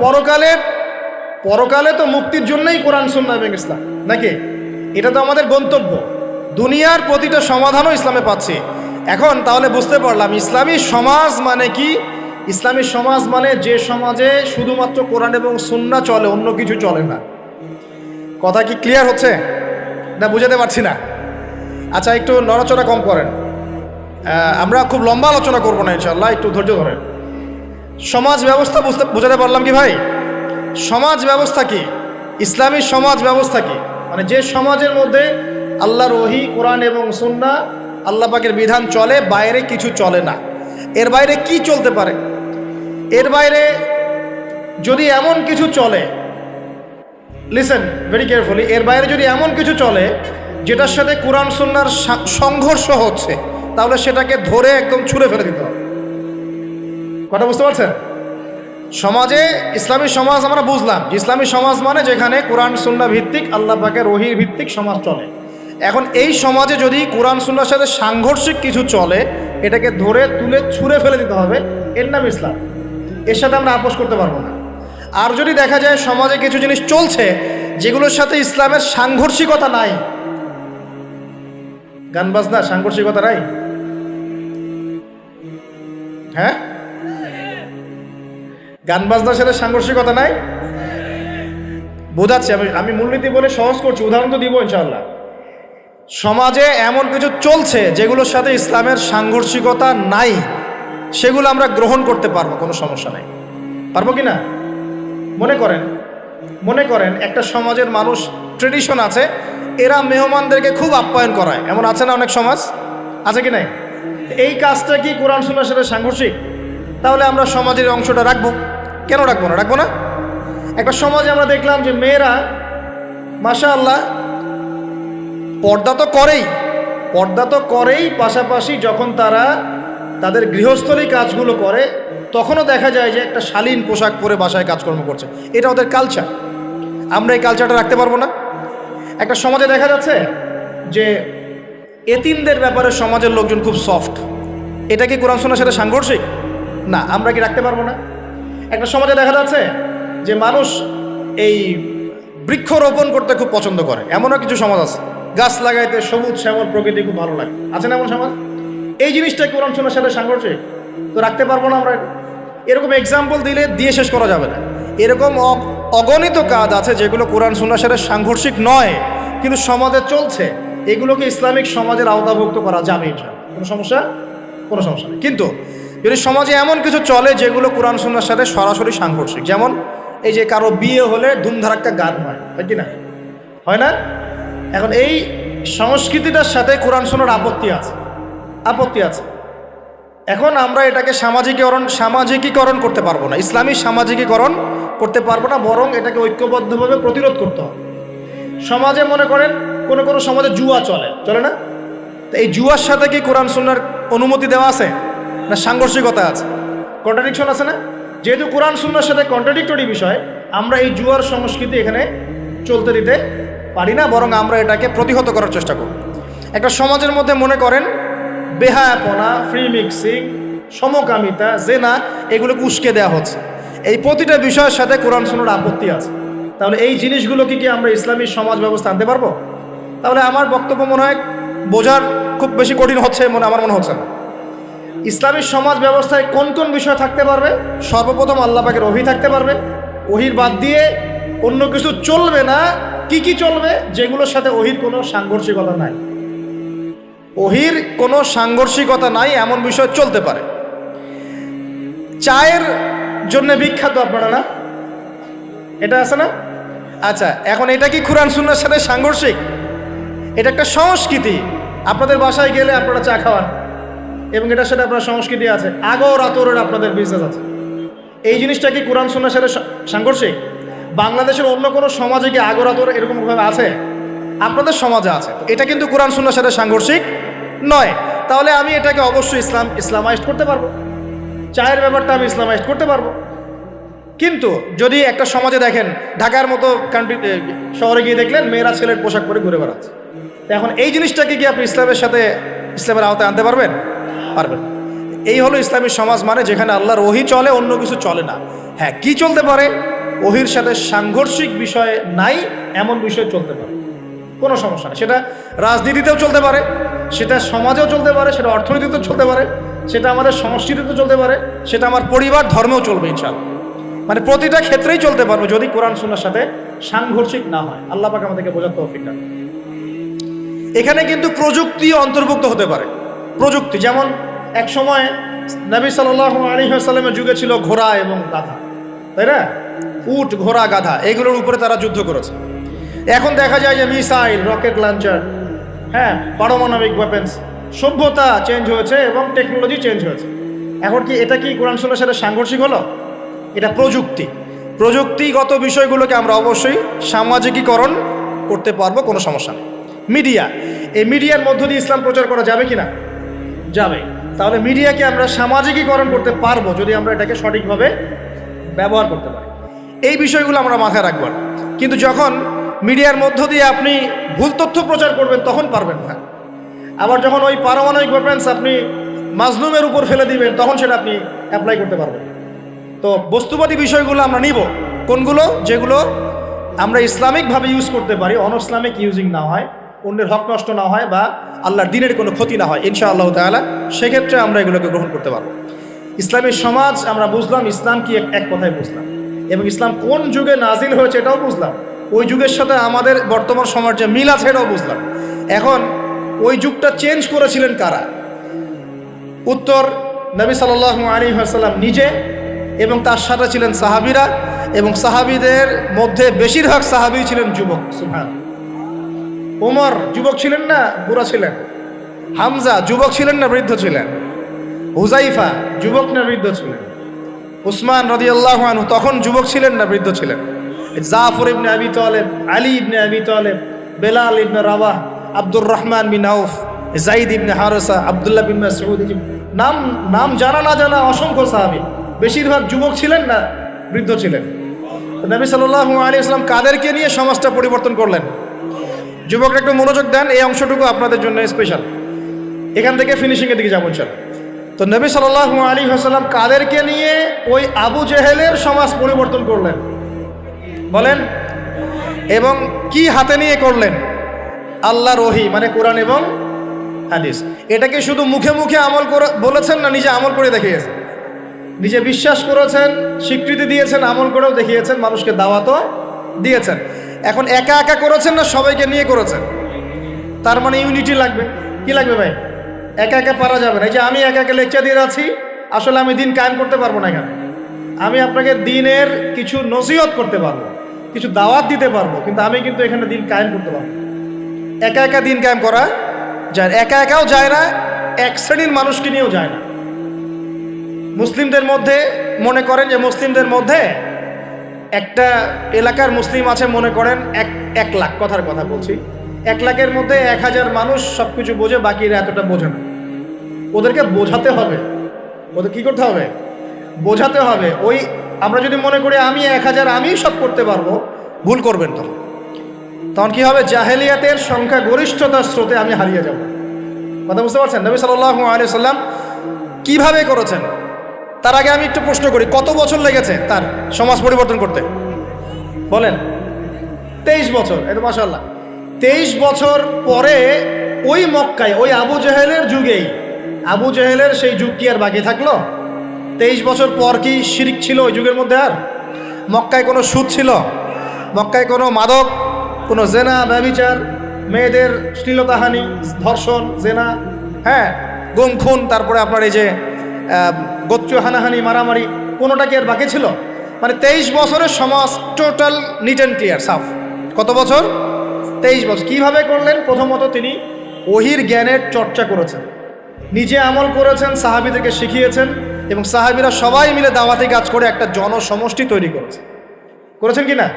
পরকালে তো মুক্তির জন্যই কোরআন সুন্নাহ এবং ইসলাম, নাকি? এটা তো আমাদের গন্তব্য। দুনিয়ার প্রতিটা সমাধানও ইসলামে পাচ্ছি। এখন তাহলে বুঝতে পারলাম ইসলামী সমাজ মানে কি। ইসলামী সমাজ মানে যে সমাজে শুধুমাত্র কোরআন এবং সুন্নাহ চলে, অন্য কিছু চলে না। কথা কি ক্লিয়ার হচ্ছে না? বুঝাতে পারছি না? আচ্ছা, একটু নড়াচড়া কম করেন, আমরা খুব লম্বা আলোচনা করবো না ইনশাআল্লাহ, একটু ধৈর্য ধরেন। সমাজ ব্যবস্থা বোঝাতে পারলাম কি ভাই? সমাজ ব্যবস্থা কি? ইসলামী সমাজ ব্যবস্থা কি? মানে যে সমাজের মধ্যে আল্লাহর ওহী, কোরআন এবং সুন্নাহ, আল্লাহ পাকের বিধান চলে, বাইরে কিছু চলে না। এর বাইরে কি চলতে পারে? এর বাইরে যদি এমন কিছু চলে, লিসেন ভেরি কেয়ারফুলি, এর বাইরে যদি এমন কিছু চলে যেটার সাথে কোরআন সুন্নাহর সংঘর্ষ হচ্ছে, তাহলে সেটাকে ধরে একদম ছুঁড়ে ফেলে দিতে হবে। কথা বুঝতে পারছেন? সমাজে ইসলামী সমাজ আমরা বুঝলাম যে ইসলামী সমাজ মানে যেখানে কোরআন সুন্নাহ ভিত্তিক, আল্লাহ পাকের ওহীর ভিত্তিক সমাজ চলে। এখন এই সমাজে যদি কোরআন সুন্নাহর সাথে সাংঘর্ষিক কিছু চলে, এটাকে ধরে তুলে ছুঁড়ে ফেলে দিতে হবে। এর নাম ইসলাম। এর সাথে আমরা আপোষ করতে পারবো না। আর যদি দেখা যায় সমাজে কিছু জিনিস চলছে যেগুলোর সাথে ইসলামের সাংঘর্ষিকতা নাই, গান বাজনা সাংঘর্ষিকতা নাই, হ্যাঁ, গান বাজনার সাথে সাংঘর্ষিকতা নাই, বোঝাচ্ছি আমি মূলনীতি বলে সহজ করছি, উদাহরণ তো দিব ইনশাআল্লাহ। সমাজে এমন কিছু চলছে যেগুলোর সাথে ইসলামের সাংঘর্ষিকতা নাই, সেগুলো আমরা গ্রহণ করতে পারবো, কোনো সমস্যা নাই। পারবো কি না? মনে করেন একটা সমাজের মানুষ, ট্রেডিশন আছে, এরা মেহমানদেরকে খুব আপ্যায়ন করায়, এমন আছে না অনেক সমাজ? আছে কি নাই? এই কাজটা কি কোরআন সুন্নাহর সাথে সাংঘর্ষিক? তাহলে আমরা সমাজের অংশটা রাখবো কেন? রাখবো না। একটা সমাজে আমরা দেখলাম যে মেয়েরা মাশাআল্লাহ পর্দা তো করেই, পাশাপাশি যখন তারা তাদের গৃহস্থলী কাজগুলো করে, তখনও দেখা যায় যে একটা শালীন পোশাক পরে বাসায় কাজকর্ম করছে। এটা ওদের কালচার। আমরা এই কালচারটা রাখতে পারবো না। একটা সমাজে দেখা যাচ্ছে যে এতিমদের ব্যাপারে সমাজের লোকজন খুব সফট। এটা কি কোরআন সুন্নাহর সাথে সাংঘর্ষিক? না। আমরা কি রাখতে পারবো না? একটা সমাজে দেখা যাচ্ছে যে মানুষ এই বৃক্ষরোপণ করতে খুব পছন্দ করে, এমনও কিছু সমাজ আছে, গাছ লাগাইতে সবুজ শ্যামল প্রকৃতি খুব ভালো লাগে, আছে না এমন সমাজ? এই জিনিসটা কোরআন সুন্নাহর সাথে সাংঘর্ষিক? তো রাখতে পারবো না আমরা। এরকম এক্সাম্পল দিয়ে শেষ করা যাবে না। এরকম অগণিত কাজ আছে যেগুলো কোরআন সুন্নাহর সাথে সাংঘর্ষিক নয়, কিন্তু সমাজে চলছে। এগুলোকে ইসলামিক সমাজের আওতাভুক্ত করা যাবে ইনশাআল্লাহ, কোনো সমস্যা নেই। কিন্তু যদি সমাজে এমন কিছু চলে যেগুলো কোরআন সুন্নাহর সাথে সরাসরি সাংঘর্ষিক, যেমন এই যে কারো বিয়ে হলে ধুমধারাক্কা গান হয় কি না? হয় না? এখন এই সংস্কৃতিটার সাথে কোরআন সুন্নাহর আপত্তি আছে। এখন আমরা এটাকে সামাজিকীকরণ করতে পারবো না, ইসলামী সামাজিকীকরণ করতে পারবো না, বরং এটাকে ঐক্যবদ্ধভাবে প্রতিরোধ করতে হবে। সমাজে মনে করেন কোনো সমাজে জুয়া চলে না? তো এই জুয়ার সাথে কি কোরআন সুন্নাহর অনুমতি দেওয়া আছে না সাংঘর্ষিকতা আছে? কন্ট্রাডিকশন আছে না? যেহেতু কোরআন সুন্নাহর সাথে কন্ট্রাডিক্টরি বিষয়, আমরা এই জুয়ার সংস্কৃতি এখানে চলতে দিতে পারি না, বরং আমরা এটাকে প্রতিহত করার চেষ্টা করব। একটা সমাজের মধ্যে মনে করেন বেহায়াপনা, ফ্রি মিক্সিং, সমকামিতা, জেনা, এগুলোকে উস্কে দেওয়া হচ্ছে। এই প্রতিটা বিষয়ের সাথে কোরআন সুন্নাহর আপত্তি আছে। তাহলে এই জিনিসগুলোকে কি আমরা ইসলামী সমাজ ব্যবস্থা আনতে পারবো? তাহলে আমার বক্তব্য মনে হয় বোঝার খুব বেশি কঠিন হচ্ছে আমার মনে হচ্ছে না। ইসলামী সমাজ ব্যবস্থায় কোন কোন বিষয় থাকতে পারবে? সর্বপ্রথম আল্লাহ পাকের ওহী থাকতে পারবে। ওহীর বাদ দিয়ে অন্য কিছু চলবে না। কি চলবে? যেগুলোর সাথে ওহীর কোনো সাংঘর্ষিকতা নাই। ওহীর কোনো সাংঘর্ষিকতা নাই এমন বিষয় চলতে পারে। চায়ের জন্য বিখ্যাত আপনারা না? এটা আছে না? আচ্ছা, এখন এটা কি কোরআন সুন্নাহর সাথে সাংঘর্ষিক? এটা একটা সংস্কৃতি। আপনাদের বাসায় গেলে আপনারা চা খাওয়ান এবং এটার সাথে আপনার সংস্কৃতি আছে, আগর আতরের আপনাদের বিজনেস আছে। এই জিনিসটা কি কোরআন সুন্নাহর সাথে সাংঘর্ষিক? বাংলাদেশের অন্য কোনো সমাজে কি আগর আতর এরকমভাবে আছে? আপনাদের সমাজে আছে। এটা কিন্তু কোরআন সুন্নাহর সাথে সাংঘর্ষিক নয়। তাহলে আমি এটাকে অবশ্যই ইসলামাইজড করতে পারবো। চায়ের ব্যাপারটা আমি ইসলামাইজড করতে পারবো। কিন্তু যদি একটা সমাজে দেখেন, ঢাকার মতো শহরে গিয়ে দেখলেন মেয়েরা ছেলের পোশাক পরে ঘুরে বেড়াচ্ছে, এখন এই জিনিসটাকে কি আপনি ইসলামের আওতায় আনতে পারবেন? এই হলো ইসলামী সমাজ, মানে যেখানে আল্লাহর ওহী চলে, অন্য কিছু চলে না। হ্যাঁ, কি চলতে পারে? ওহীর সাথে সাংঘর্ষিক বিষয় নাই এমন বিষয় চলতে পারে, কোনো সমস্যা নেই। সেটা রাজনীতিতেও চলতে পারে, সেটা সমাজেও চলতে পারে, সেটা অর্থনীতিতেও চলতে পারে, সেটা আমাদের সংস্কৃতিতেও চলতে পারে, সেটা আমার পরিবার ধর্মেও চলবে ইনশাআল্লাহ। মানে প্রতিটা ক্ষেত্রেই চলতে পারবে যদি কোরআন সুন্নাহর সাথে সাংঘর্ষিক না হয়। আল্লাহ পাক আমাদেরকে বোঝার তৌফিক দান। এখানে কিন্তু প্রযুক্তি অন্তর্ভুক্ত হতে পারে। প্রযুক্তি। যেমন এক সময় নবী সাল্লাল্লাহু আলাইহি ওয়াসাল্লামের যুগে ছিল ঘোড়া এবং গাধা, তাই না? উট, ঘোড়া, গাধা, এগুলোর উপরে তারা যুদ্ধ করেছে। এখন দেখা যায় যে মিসাইল, রকেট লঞ্চার, হ্যাঁ, পারমাণবিক ওয়েপেন্স, সভ্যতা চেঞ্জ হয়েছে এবং টেকনোলজি চেঞ্জ হয়েছে। এখন কি এটা কি কোরআন সুন্নাহর সাথে সাংঘর্ষিক হলো? এটা প্রযুক্তি। প্রযুক্তিগত বিষয়গুলোকে আমরা অবশ্যই সামাজিকীকরণ করতে পারবো, কোনো সমস্যা নেই। মিডিয়া, এই মিডিয়ার মধ্য দিয়ে ইসলাম প্রচার করা যাবে কি না? যাবে। তাহলে মিডিয়াকে আমরা সামাজিকীকরণ করতে পারবো যদি আমরা এটাকে সঠিকভাবে ব্যবহার করতে পারি। এই বিষয়গুলো আমরা মাথায় রাখবো। কিন্তু যখন মিডিয়ার মধ্য দিয়ে আপনি ভুল তথ্য প্রচার করবেন তখন পারবেন না। আবার যখন ওই পারমাণবিক ওয়েপেন্স আপনি মাজলুমের উপর ফেলে দিবেন তখন সেটা আপনি অ্যাপ্লাই করতে পারবেন। তো বস্তুবাদী বিষয়গুলো আমরা নিব, কোনগুলো? যেগুলো আমরা ইসলামিকভাবে ইউজ করতে পারি, অন ইসলামিক ইউজিং না হয়, অন্যের হক নষ্ট না হয়, বা আল্লাহর দ্বীনের কোনো ক্ষতি না হয় ইনশাআল্লাহ তাআলা, সেক্ষেত্রে আমরা এগুলোকে গ্রহণ করতে পারবো। ইসলামী সমাজ আমরা বুঝলাম, ইসলাম কি এক কথায় বুঝলাম, এবং ইসলাম কোন যুগে নাজিল হয়েছে এটাও বুঝলাম। ওই যুগের সাথে আমাদের বর্তমান সমাজে যে মিল আছে এটাও বুঝলাম। এখন ওই যুগটা চেঞ্জ করেছিলেন কারা? উত্তর, নবী সাল্লাল্লাহু আলাইহি ওয়াসাল্লাম নিজে, এবং তার সাথে ছিলেন সাহাবীরা, এবং সাহাবীদের মধ্যে বেশিরভাগ সাহাবী ছিলেন যুবক। সুবহানাল্লাহ। ওমর যুবক ছিলেন না বুড়া ছিলেন? হামজা যুবক ছিলেন না বৃদ্ধ ছিলেন? হুজাইফা যুবক না বৃদ্ধ ছিলেন? উসমান রাদিয়াল্লাহু আনহু তখন যুবক ছিলেন না বৃদ্ধ ছিলেন? জাফর ইবনে আবি তালেব, আলী ইবনে আবি তালেব, বেলাল ইবনে রাবাহ, আব্দুর রহমান বিন আউফ, যায়েদ ইবনে হারেসা, আব্দুল্লাহ বিন মাসউদ, নাম জানা না জানা অসংখ্য সাহাবী, বেশিরভাগ যুবক ছিলেন না বৃদ্ধ ছিলেন? নবী সাল্লাল্লাহু আলাইহি ওয়াসাল্লাম কাদেরকে নিয়ে সমাজটা পরিবর্তন করলেন? যুবকরা একটু মনোযোগ দেন, এই অংশটুকু আপনাদের জন্য স্পেশাল। এখান থেকে ফিনিশিংয়ের দিকে যাবো ইনশাআল্লাহ। তো নবী সাল্লাল্লাহু আলাইহি ওয়াসাল্লাম কাদেরকে নিয়ে ওই আবু জেহেলের সমাজ পরিবর্তন করলেন বলেন? এবং কি হাতে নিয়ে করলেন? আল্লাহর ওহী, মানে কোরআন এবং হাদিস। এটাকে শুধু মুখে মুখে আমল করে বলেছেন না, নিজে আমল করে দেখিয়েছেন, নিজে বিশ্বাস করেছেন, স্বীকৃতি দিয়েছেন, আমল করেও দেখিয়েছেন, মানুষকে দাওয়াতও দিয়েছেন। এখন একা একা করেছেন না সবাইকে নিয়ে করেছেন? তার মানে ইউনিটি লাগবে। কি লাগবে ভাই? একা একা পারা যাবে না। এই যে আমি একা একা লেকচার দিয়ে যাচ্ছি, আসলে আমি দিন কায়েম করতে পারবো না। এখানে আমি আপনাকে দিনের কিছু নসিহত করতে পারবো, কিছু দাওয়াত দিতে পারবো, কিন্তু আমি কিন্তু এখানে দিন কায়েম করতে পারবো। একা একা দিন কায়েম করা যায়, একা একাও যায় না, এক শ্রেণীর মানুষকে নিয়েও যায় না। মুসলিমদের মধ্যে মনে করেন যে মুসলিমদের মধ্যে একটা এলাকার মুসলিম আছে, মনে করেন 1 লাখ, কথার কথা বলছি, 1 লাখের মধ্যে 1000 মানুষ সব কিছু বোঝে, বাকিরা এতটা বোঝে না। ওদেরকে বোঝাতে হবে। ওদের কি করতে হবে? বোঝাতে হবে। ওই আমরা যদি মনে করি আমি 1000 আমি সব করতে পারবো, ভুল করবেন। তখন কি হবে? জাহেলিয়াতের সংখ্যা গরিষ্ঠতার স্রোতে আমি হারিয়ে যাব। কথা বুঝতে পারছেন? নবী সাল্লাল্লাহু আলাইহি ওয়াসাল্লাম কিভাবে করেছেন? তার আগে আমি একটু প্রশ্ন করি, কত বছর লেগেছে তার সমাজ পরিবর্তন করতে? বলেন। 23 বছর। এই তো মাশাআল্লাহ। 23 বছর পরে ওই মক্কায়, ওই আবু জেহেলের যুগেই, আবু জেহেলের সেই যুগ কি আর বাকি থাকলো? 23 বছর পর কি শিরক ছিল ওই যুগের মধ্যে? আর মক্কায় কোনো সুদ ছিল? মক্কায় কোনো মাদক, কোনো জেনা, ব্যভিচার, মেয়েদের শ্লীলতাহানি, ধর্ষণ, জেনা, হ্যাঁ, গুম খুন, তারপরে আপনার এই যে গোত্রীয় হানাহানি, মারামারি, কোনোটা কি আর বাকি ছিল? মানে 23 বছরের সমাজ টোটাল নিট অ্যান্ড ক্লিয়ার, সাফ। কত বছর? 23 বছর। কীভাবে করলেন? প্রথমত তিনি ওহির জ্ঞানের চর্চা করেছেন, নিজে আমল করেছেন, সাহাবীদেরকে শিখিয়েছেন, এবং সাহাবীরা সবাই মিলে দাওয়াতি কাজ করে একটা জনসমষ্টি তৈরি করেছেন কি না?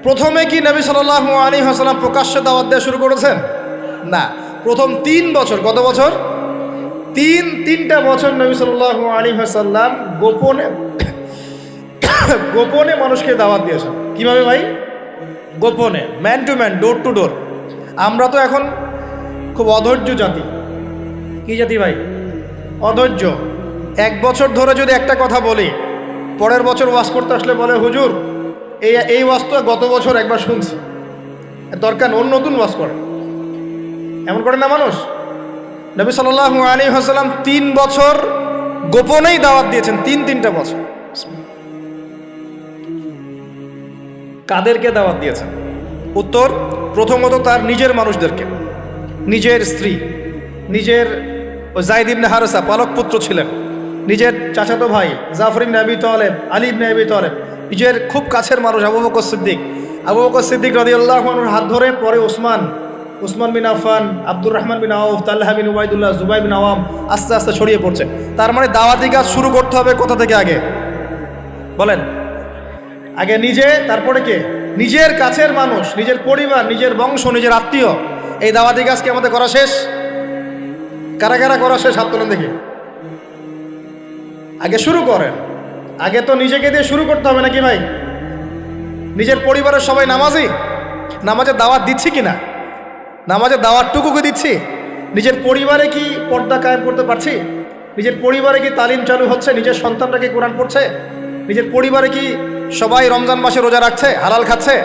প্রথমে কি নবী সাল্লাল্লাহু আলাইহি ওয়াসাল্লাম প্রকাশ্যে দাওয়াত দেওয়া শুরু করেছেন? না। প্রথম 3 বছর, কত বছর? তিনটা বছর নবী সাল্লাল্লাহু আলাইহি ওয়াসাল্লাম গোপনে মানুষকে দাওয়াত দিয়েছেন। কিভাবে ভাই? গোপনে, man to man, door to door. আমরা তো এখন খুব অধৈর্য জাতি। কি জাতি ভাই? অধৈর্য। 1 বছর ধরে যদি একটা কথা বলি, পরের বছর ওয়াজ করতে আসলে বলে হুজুর এই ওয়াজ তো গত বছর একবার শুনছি, দরকার অন্য নতুন ওয়াজ করে। এমন করে না মানুষ? নবী সাল্লাল্লাহু আলাইহি ওয়াসাল্লাম 3 বছর গোপনেই দাওয়াত দিয়েছেন, তিনটা বছর। কাদেরকে দাওয়াত দিয়েছেন? উত্তর, প্রথমত তার নিজের মানুষদেরকে, নিজের স্ত্রী, নিজের ও যায়েদ ইবনে হারেসা পালক পুত্র ছিলেন, নিজের চাচাতো ভাই জাফর ইবনে আবি তালেব, আলী ইবনে আবি তালেব, নিজের খুব কাছের মানুষ আবু বকর সিদ্দিক। আবু বকর সিদ্দিক রাদিয়াল্লাহু আনহুর হাত ধরে পরে ওসমান বিন আফফান, আব্দুর রহমান বিন আউফ, তালহা বিন উবাইদুল্লাহ, জুবাইর বিন আওয়াম আস্তে আস্তে ছড়িয়ে পড়ছে। তার মানে দাওয়াতি কাজ শুরু করতে হবে কোথা থেকে? আগে বলেন, আগে নিজে, তারপরে কে? নিজের কাছের মানুষ, নিজের পরিবার, নিজের বংশ, নিজের আত্মীয়। এই দাওয়াতি কাজ কি আমাদের করা শেষ? কারা কারা করা শেষ হাত তোলেন দেখি। আগে শুরু করেন, আগে তো নিজেকে দিয়ে শুরু করতে হবে নাকি ভাই? নিজের পরিবারের সবাই নামাজি, নামাজের দাওয়াত দিচ্ছি কিনা? নামাজের দাওয়াতটুকুকে দিচ্ছি? নিজের পরিবারে কি পর্দা কায়েম করতে পারছি? নিজের পরিবারে কি তালিম চালু হচ্ছে? নিজের সন্তানরা কি কোরআন পড়ছে? নিজের পরিবারে কি সবাই রমজান মাসে রোজা রাখছে, হালাল খাচ্ছে?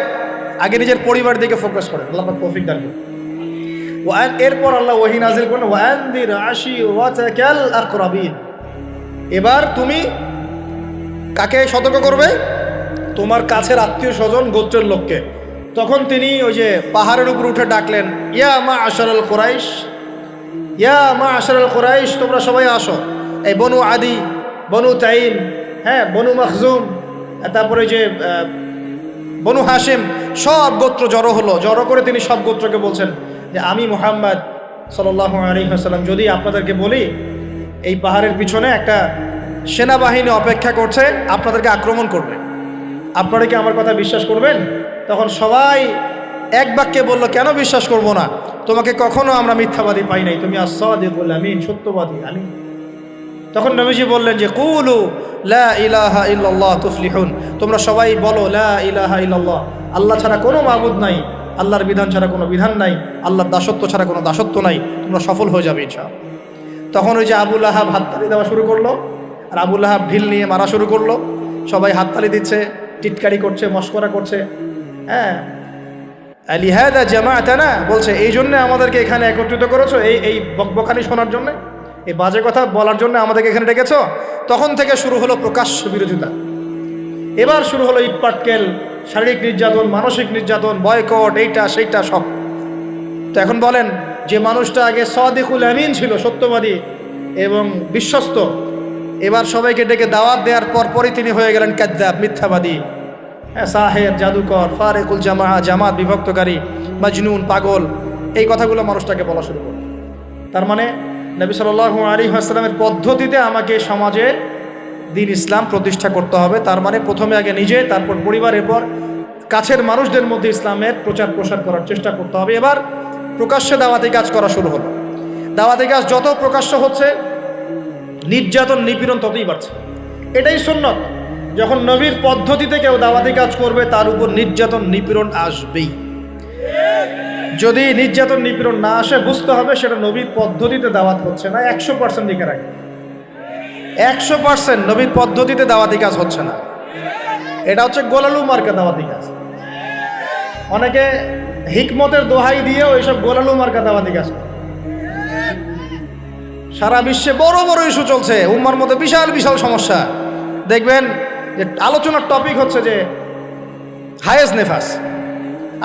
আগে নিজের পরিবার দিকে ফোকাস করেন। আল্লাহ পাক তৌফিক দান করুন। এরপর আল্লাহ ওহী নাযিল করেন, ওয়ানদির আশিরাতাকাল আকরাবিন। এবার তুমি কাকে সতর্ক করবে? তোমার কাছের আত্মীয় স্বজন, গোত্রের লোককে। তখন তিনি ওই যে পাহাড়ের উপর উঠে ডাকলেন, ইয়া মা'আশারাল কুরাইশ, ইয়া মা'আশারাল কুরাইশ, তোমরা সবাই আসো। এই বনু আদি, বনু তাইম, হ্যাঁ, বনু মখজুম, তারপরে যে বনু হাশিম, সব গোত্র জড়ো হলো। জড়ো করে তিনি সব গোত্রকে বলছেন যে আমি মুহাম্মদ সাল্লাল্লাহু আলাইহি ওয়াসাল্লাম যদি আপনাদেরকে বলি এই পাহাড়ের পিছনে একটা সেনাবাহিনী অপেক্ষা করছে, আপনাদেরকে আক্রমণ করবে, আপনারা কি আমার কথা বিশ্বাস করবেন? তখন সবাই এক বাক্যে বলল, কেন বিশ্বাস করব না? তোমাকে কখনো আমরা মিথ্যাবাদী পাই নাই, তুমি আস-সাদিকুল আমিন, সত্যবাদী আমিন। তখন নবীজি বললেন যে কুলু লা ইলাহা ইল্লাল্লাহ তুফলিহুন, তোমরা সবাই বলো লা ইলাহা ইল্লাল্লাহ, আল্লাহ ছাড়া কোনো মাবুদ নাই, আল্লাহর বিধান ছাড়া কোনো বিধান নাই, আল্লাহর দাসত্ব ছাড়া কোনো দাসত্ব নাই, তোমরা সফল হয়ে যাবে ইনশাআল্লাহ। তখন ওই যে আবু লাহাব হাততালি দেওয়া শুরু করলো, আর আবু লাহাব ঢিল নিয়ে মারা শুরু করলো। সবাই হাততালি দিচ্ছে, টিটকারি করছে, মস্করা করছে। হ্যাঁ, লিহাযা জামাআতানা, বলছে এই জন্য আমাদেরকে এখানে একত্রিত করেছো, এই বকবকানি শোনার জন্য, এই বাজে কথা বলার জন্য আমাদেরকে এখানে ডেকেছো। তখন থেকে শুরু হলো প্রকাশ্য বিরোধিতা। এবার শুরু হলো ইটপাটকেল, শারীরিক নির্যাতন, মানসিক নির্যাতন, বয়কট, এইটা সেইটা সব। তো এখন বলেন, যে মানুষটা আগে সাদিকুল আমিন ছিল, সত্যবাদী এবং বিশ্বস্ত, এবার সবাইকে ডেকে দাওয়াত দেওয়ার পরপরই তিনি হয়ে গেলেন কাযযাব, মিথ্যাবাদী, সাহেব, জাদুকর, ফারেকুল জামাত বিভক্তকারী, মাজনুন, পাগল। এই কথাগুলো মানুষটাকে বলা শুরু করল। তার মানে নবী সাল্লাল্লাহু আলাইহি ওয়াসাল্লামের পদ্ধতিতে আমাকে সমাজে দ্বীন ইসলাম প্রতিষ্ঠা করতে হবে। তার মানে প্রথমে আগে নিজে, তারপর পরিবার, এরপর কাছের মানুষদের মধ্যে ইসলামের প্রচার প্রসার করার চেষ্টা করতে হবে। এবার প্রকাশ্যে দাওয়াতি কাজ করা শুরু হলো। দাওয়াতি কাজ যত প্রকাশ্য হচ্ছে, নির্যাতন নিপীড়ন ততই বাড়ছে। এটাই সুন্নত। যখন নবীর পদ্ধতিতে কেউ দাওয়াতি কাজ করবে, তার উপর নির্যাতন নিপীড়ন আসবেই। যদি নির্যাতন নিপীড়ন না আসে, বুঝতে হবে সেটা নবীর পদ্ধতিতে দাওয়াত হচ্ছে না। 100% লিখে রাখে, 100% নবীর পদ্ধতিতে দাওয়াতি কাজ হচ্ছে না। এটা হচ্ছে গোলালু মার্কা দাওয়াতি কাজ। অনেকে হিকমতের দোহাই দিয়েও এইসব গোলালু মার্কা দাওয়াতি কাজ করে। সারা বিশ্বে বড় বড় ইস্যু চলছে, উম্মার মধ্যে বিশাল বিশাল সমস্যা। দেখবেন যে আলোচনার টপিক হচ্ছে যে হায়েজ নেফাস,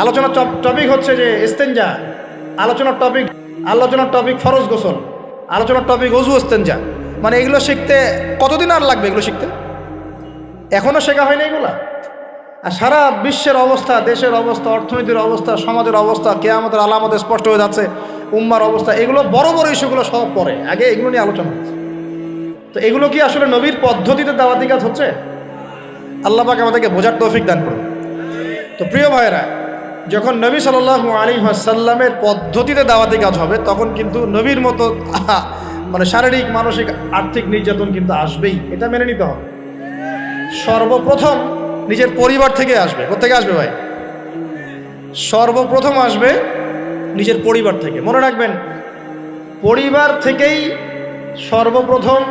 আলোচনার টপিক হচ্ছে যে ইস্তেঞ্জা, আলোচনার টপিক ফরজ গোসল, আলোচনার টপিক ওযু ইস্তেঞ্জা। মানে এগুলো শিখতে কতদিন আর লাগবে? এগুলো শিখতে এখনও শেখা হয়নি এগুলা। আর সারা বিশ্বের অবস্থা, দেশের অবস্থা, অর্থনীতির অবস্থা, সমাজের অবস্থা, কিয়ামতের আলামত স্পষ্ট হয়ে যাচ্ছে, উম্মার অবস্থা, এগুলো বড় বড় ইস্যুগুলো সব পরে, আগে এগুলো নিয়ে আলোচনা হচ্ছে। তো এগুলো কি আসলে নবীর পদ্ধতিতে দাওয়াতি কাজ হচ্ছে? আল্লাহ পাক আমাদেরকে বোঝার তৌফিক দান করুন। তো প্রিয় ভাইরা, যখন নবী সাল্লাল্লাহু আলাইহি ওয়াসাল্লামের পদ্ধতিতে দাওয়াতি কাজ হবে, তখন কিন্তু নবীর মতো মানে শারীরিক, মানসিক, আর্থিক নির্যাতন কিন্তু আসবেই। এটা মেনে নিতে হবে। সর্বপ্রথম নিজের পরিবার থেকে আসবে। কোথেকে আসবে ভাই? সর্বপ্রথম আসবে নিজের পরিবার থেকে। মনে রাখবেন, পরিবার থেকেই সর্বপ্রথম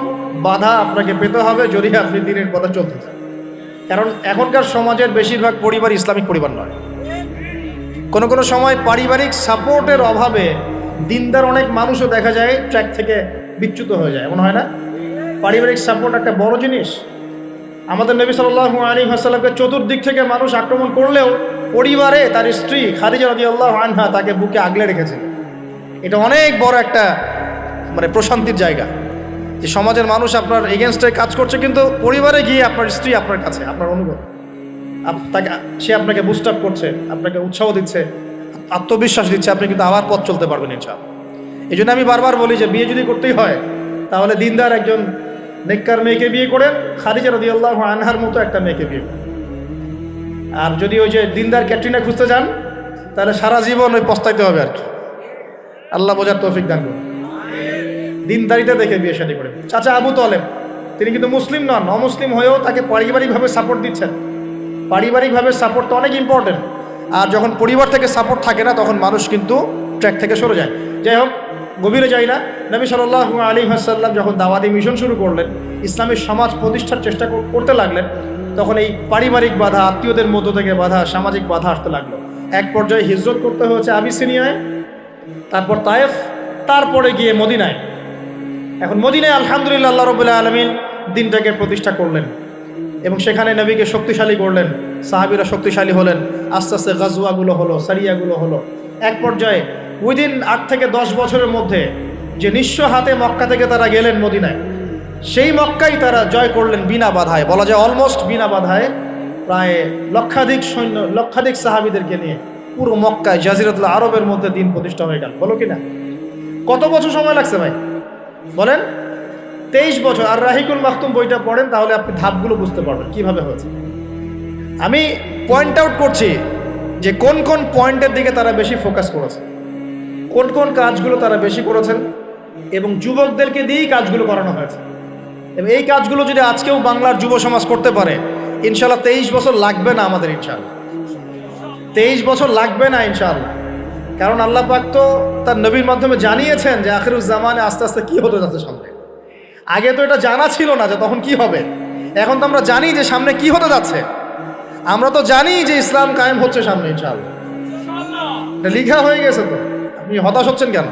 বাধা আপনাকে পেতে হবে যদি আপনি দ্বীনের পথে চলতে চান। কারণ এখনকার সমাজের বেশিরভাগ পরিবার ইসলামিক পরিবার নয়। কোনো কোনো সময় পারিবারিক সাপোর্টের অভাবে দিনদার অনেক মানুষও দেখা যায় ট্র্যাক থেকে বিচ্যুত হয়ে যায়। এমন হয় না? পারিবারিক সাপোর্ট একটা বড় জিনিস। আমাদের নবী সাল্লাল্লাহু আলাইহি ওয়াসাল্লামকে চতুর্দিক থেকে মানুষ আক্রমণ করলেও পরিবারে তার স্ত্রী খাদিজা রাদিয়াল্লাহু আনহা তাকে বুকে আগলে রেখেছিলেন। এটা অনেক বড় একটা মানে প্রশান্তির জায়গা, যে সমাজের মানুষ আপনার এগেনস্টে কাজ করছে, কিন্তু পরিবারে গিয়ে আপনার স্ত্রী আপনার কাছে, আপনার অনুভব তাকে, সে আপনাকে বুস্ট আপ করছে, আপনাকে উৎসাহ দিচ্ছে, আত্মবিশ্বাস দিচ্ছে, আপনি কিন্তু আবার পথ চলতে পারবেন ইনশাআল্লাহ। এই জন্য আমি বারবার বলি যে বিয়ে যদি করতেই হয় তাহলে দিনদার একজন নেককার মেয়েকে বিয়ে করেন, খাদিজা রাদিয়াল্লাহু আনহার মতো একটা মেয়েকে বিয়ে করেন। আর যদি ওই যে দিনদার ক্যাটরিনা খুঁজতে যান তাহলে সারা জীবন ওই পস্তাইতে হবে আর কি। আল্লাহ বোঝার তৌফিক দান করুন। দিনদারিতা দেখে বিয়ে শাদী করে। চাচা আবু তালেব তিনি কিন্তু মুসলিম নন, অমুসলিম হয়েও তাকে পারিবারিকভাবে সাপোর্ট দিচ্ছেন। পারিবারিকভাবে সাপোর্ট তো অনেক ইম্পর্টেন্ট, আর যখন পরিবার থেকে সাপোর্ট থাকে না তখন মানুষ কিন্তু ট্র্যাক থেকে সরে যায়। যাই হোক, গভীরে যাই না। নবী সাল্লাল্লাহু আলাইহি ওয়াসাল্লাম যখন দাওয়াতি মিশন শুরু করলেন, ইসলামী সমাজ প্রতিষ্ঠার চেষ্টা করতে লাগলেন, তখন এই পারিবারিক বাধা, আত্মীয়দের মধ্য থেকে বাধা, সামাজিক বাধা আসতে লাগলো। এক পর্যায়ে হিজরত করতে হয়েছে আবিসিনিয়ায়, তারপর তায়েফ, তারপরে গিয়ে মদিনায়। এখন মদিনায় আলহামদুলিল্লাহ আল্লাহ রাব্বুল আলামিন দিনটাকে প্রতিষ্ঠা করলেন এবং সেখানে নবীকে শক্তিশালী করলেন, সাহাবীরা শক্তিশালী হলেন, আস্তে আস্তে গাজওয়াগুলো হলো, সারিয়াগুলো হলো। এক পর্যায়ে উইদিন 8 থেকে 10 বছরের মধ্যে যে নিঃস্ব হাতে মক্কা থেকে তারা গেলেন মদিনায়, সেই মক্কাই তারা জয় করলেন বিনা বাধায়, বলা যায় অলমোস্ট বিনা বাধায়। প্রায় লক্ষাধিক সৈন্য, লক্ষাধিক সাহাবীদেরকে নিয়ে পুরো মক্কায়, জাজিরাতুল আরবের মধ্যে দিন প্রতিষ্ঠা হয়ে গেল। বলো কিনা? কত বছর সময় লাগছে ভাই বলেন? 23 বছর। আর রাহিকুল মাখতুম বইটা পড়েন তাহলে আপনি ধাপগুলো বুঝতে পারবেন কিভাবে হয়েছে। আমি পয়েন্ট আউট করছি যে কোন কোন পয়েন্টের দিকে তারা বেশি ফোকাস করেছে, কোন কোন কাজগুলো তারা বেশি করেছেন, এবং যুবকদেরকে দিয়েই কাজগুলো করানো হয়েছে। এবং এই কাজগুলো যদি আজকেও বাংলার যুব সমাজ করতে পারে, ইনশাল্লাহ 23 বছর লাগবে না আমাদের, ইনশাল্লাহ 23 বছর লাগবে না ইনশাআল্লাহ। কারণ আল্লাহ পাক তো তার নবীর মাধ্যমে জানিয়েছেন যে আখিরুজ জামানে আস্তে আস্তে কি হতে যাচ্ছে সামনে। আগে তো এটা জানা ছিল না যে তখন কি হবে, এখন তো আমরা জানি যে সামনে কি হতে যাচ্ছে। আমরা তো জানি যে ইসলাম কায়েম হচ্ছে সামনে ইনশাআল্লাহ, এটা লিখা হয়ে গেছে। তো আপনি হতাশ হচ্ছেন কেন?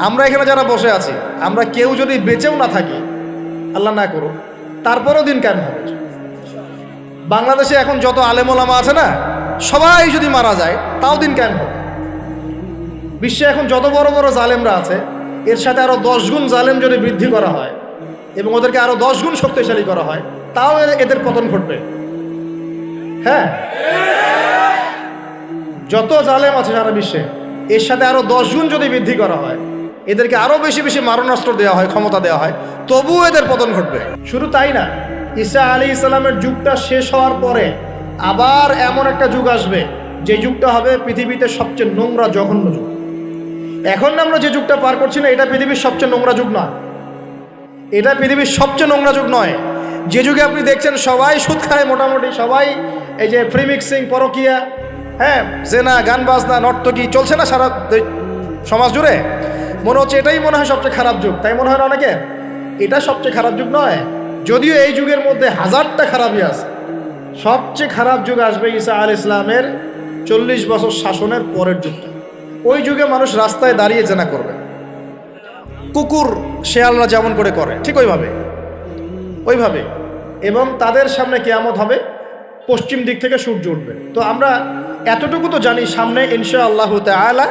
আমরা এখানে যারা বসে আছি, আমরা কেউ যদি বেঁচেও না থাকি, আল্লাহ না করুক, তারপরও দিন কায়েম হবে। বাংলাদেশে এখন যত আলেম ওলামা আছে না, সবাই যদি মারা যায় তাও দিন কায়েম হবে। বিশ্বে এখন যত বড় বড় জালেমরা আছে, এর সাথে আরো 10 গুণ জালেম যদি বৃদ্ধি করা হয় এবং ওদেরকে আরো 10 গুণ শক্তিশালী করা হয়, তাও এদের পতন ঘটবে। হ্যাঁ, যত জালেম আছে সারা বিশ্বে, এর সাথে আরো 10 গুণ যদি বৃদ্ধি করা হয়, এদেরকে আরো বেশি বেশি মারণাস্ত্র দেওয়া হয়, ক্ষমতা দেওয়া হয়, তবুও এদের পতন ঘটবে। শুধু তাই না, ঈসা আলাইহিস সালামের যুগটা শেষ হওয়ার পরে আবার এমন একটা যুগ আসবে, যে যুগটা হবে পৃথিবীতে সবচেয়ে নোংরা জঘন্য যুগ। এখন আমরা যে যুগটা পার করছি না, এটা পৃথিবীর সবচেয়ে নোংরা যুগ নয়, এটা পৃথিবীর সবচেয়ে নোংরা যুগ নয়। যে যুগে আপনি দেখছেন সবাই সুদ খায়, মোটামুটি সবাই এই যে ফ্রি মিক্সিং, পরকিয়া, হ্যাঁ, জেনা, গান বাজনা, নর্তকী চলছে না সারা সমাজ জুড়ে, মনে হচ্ছে এটাই মনে হয় সবচেয়ে খারাপ যুগ, তাই মনে হয় না অনেকে? এটা সবচেয়ে খারাপ যুগ নয়, যদিও এই যুগের মধ্যে হাজারটা খারাপই আছে। সবচেয়ে খারাপ যুগ আসবে ঈসা আলাইহিস সালামের 40 বছর শাসনের পরের যুগটা। ওই যুগে মানুষ রাস্তায় দাঁড়িয়ে জেনা করবে, কুকুর শেয়ালরা যেমন করে করে ঠিক ওইভাবে, এবং তাদের সামনে কিয়ামত হবে, পশ্চিম দিক থেকে সূর্য উঠবে। তো আমরা এতটুকু তো জানি, সামনে ইনশাআল্লাহ তাআলা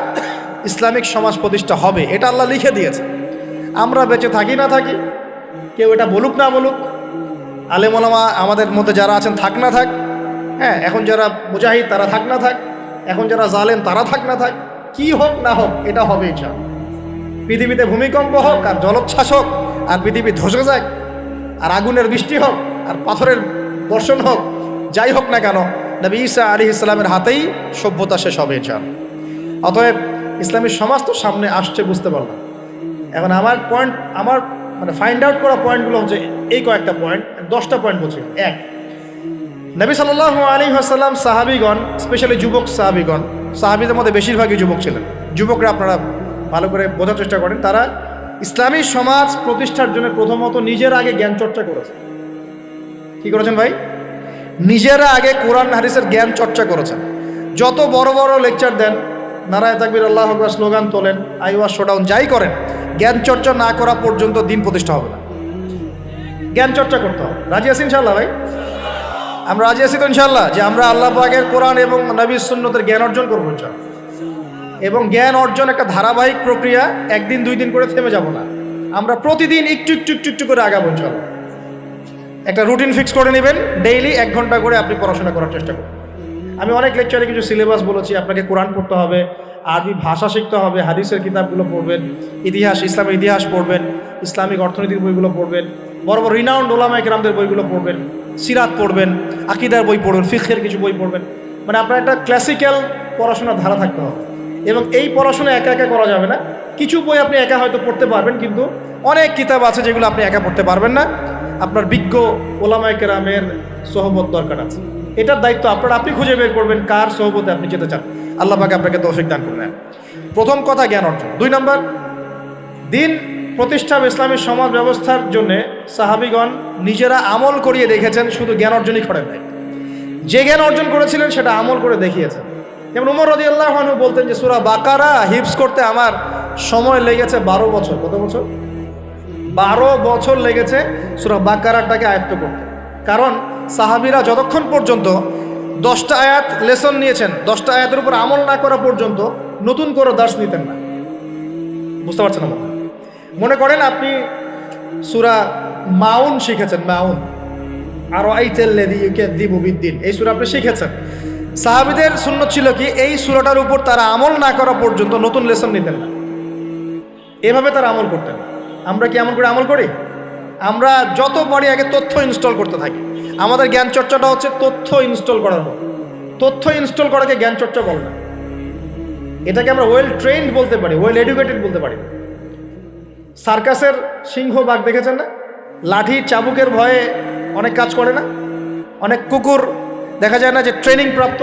ইসলামিক সমাজ প্রতিষ্ঠা হবে, এটা আল্লাহ লিখে দিয়েছে। আমরা বেঁচে থাকি না থাকি, কেউ এটা বলুক না বলুক, আলেম ওলামা আমাদের মধ্যে যারা আছেন থাক না থাক, হ্যাঁ, এখন যারা মুজাহিদ তারা থাক না থাক, এখন যারা জালেম তারা থাক না থাক, কি হোক না হোক এটা হবে ইনশাআল্লাহ। পৃথিবীতে ভূমিকম্প হোক আর জলোচ্ছ্বাস হোক আর পৃথিবী ধসে যাক আর আগুনের বৃষ্টি হোক আর পাথরের বর্ষণ হোক, যাই হোক না কেন, নবী ঈসা আলাইহিস সালামের হাতেই সভ্যতা শেষ হবে ইনশাআল্লাহ। অতএব ইসলামী সমাজ তো সামনে আসছে, বুঝতে পারলাম। এখন আমার পয়েন্ট, আমার মানে ফাইন্ড আউট করা পয়েন্টগুলো হচ্ছে এই কয়েকটা পয়েন্ট, 10টা পয়েন্ট বলছি। 1, নবী সাল্লাল্লাহু আলাইহি ওয়াসাল্লাম সাহাবীগণ, স্পেশালি যুবক সাহাবীগণ, সাহাবীদের মধ্যে বেশিরভাগই যুবক ছিলেন। যুবকরা আপনারা ভালো করে বোঝার চেষ্টা করেন, তারা ইসলামী সমাজ প্রতিষ্ঠার জন্য প্রথমত নিজের আগে জ্ঞান চর্চা করেছে। কি করেছেন ভাই? নিজেরা আগে কোরআন হাদিসের জ্ঞান চর্চা করেছেন। যত বড় বড় লেকচার দেন, নারায়ে তাকবীর, আল্লাহু আকবার স্লোগান তোলেন, আইওয়াজ শোডাউন যাই করেন, জ্ঞান চর্চা না করা পর্যন্ত দিন প্রতিষ্ঠা হবে না। জ্ঞান চর্চা করতে হবে। রাজি আছি ইনশাআল্লাহ ভাই? আমরা রাজি আছি তো ইনশাআল্লাহ, যে আমরা আল্লাহ পাকের কোরআন এবং নবীর সুন্নতের জ্ঞান অর্জন করবো ইনশাআল্লাহ। এবং জ্ঞান অর্জন একটা ধারাবাহিক প্রক্রিয়া, একদিন দুই দিন করে থেমে যাব না। আমরা প্রতিদিন একটু একটু একটু একটু করে আগাবো ইনশাআল্লাহ। একটা রুটিন ফিক্স করে নেবেন, ডেইলি 1 ঘন্টা করে আপনি পড়াশোনা করার চেষ্টা করুন। আমি অনেক লেকচারে কিছু সিলেবাস বলেছি, আপনাকে কোরআন পড়তে হবে, আরবি ভাষা শিখতে হবে, হাদিসের কিতাবগুলো পড়বেন, ইতিহাস, ইসলামের ইতিহাস পড়বেন, ইসলামিক অর্থনীতির বইগুলো পড়বেন, বড় বড় রিনাউন্ড ওলামায়ে কেরামদের বইগুলো পড়বেন, সিরাত পড়বেন, আকীদার বই পড়বেন, ফিকহের কিছু বই পড়বেন। মানে আপনার একটা ক্লাসিক্যাল পড়াশোনার ধারা থাকতে হবে। এবং এই পড়াশোনা একা একা করা যাবে না। কিছু বই আপনি একা হয়তো পড়তে পারবেন, কিন্তু অনেক কিতাব আছে যেগুলো আপনি একা পড়তে পারবেন না। আপনার বিজ্ঞ ওলামায়ে কেরামের সোহবত দরকার আছে। এটার দায়িত্ব আপনার, আপনি খুঁজে বের করবেন কার সোহবতে আপনি যেতে চান। আল্লাহ পাক আপনাকে তৌফিক দান করবেন। প্রথম কথা জ্ঞান অর্জন। 2 নম্বর, দিন প্রতিষ্ঠা ইসলামী সমাজ ব্যবস্থার জন্য সাহাবীগণ নিজেরা আমল করিয়ে দেখেছেন, শুধু জ্ঞান অর্জনই করেন নাই। যে জ্ঞান অর্জন করেছিলেন সেটা আমল করে দেখিয়েছেন। যেমন উমর রাদিয়াল্লাহু আনহু বলতেন যে সূরা বাকারা হিফজ করতে আমার সময় লেগেছে 12 বছর। কত বছর? 12 বছর লেগেছে সূরা বাকারাটাকে আয়ত্ত করতে। কারণ সাহাবীরা যতক্ষণ পর্যন্ত 10টা আয়াত লেসন নিয়েছেন, 10টা আয়াতের উপর আমল না করা পর্যন্ত নতুন করে দার্স নিতেন না। বুঝতে পারছেন না? মনে করেন আপনি সূরা মাউন শিখেছেন, মাউন আর আইতাল্লাযী ইউকাযযিবু বিদ্দিন, এই সূরা আপনি শিখেছেন। সাহাবীদের সুন্নাত ছিল কি, এই সূরাটার উপর তারা আমল না করা পর্যন্ত নতুন লেসন নিতেন না। এভাবে তারা আমল করতেন। আমরা কি এমন করে আমল করি? আমরা যত পারি আগে তথ্য ইনস্টল করতে থাকি। আমাদের জ্ঞান চর্চাটা হচ্ছে তথ্য ইনস্টল করার মতো। তথ্য ইনস্টল করাকে জ্ঞান চর্চা বলে না। এটাকে আমরা ওয়েল ট্রেন্ড বলতে পারি, ওয়েল এডুকেটেড বলতে পারি। সার্কাসের সিংহ বাঘ দেখেছেন না? লাঠি চাবুকের ভয়ে অনেক কাজ করে না? অনেক কুকুর দেখা যায় না যে ট্রেনিং প্রাপ্ত,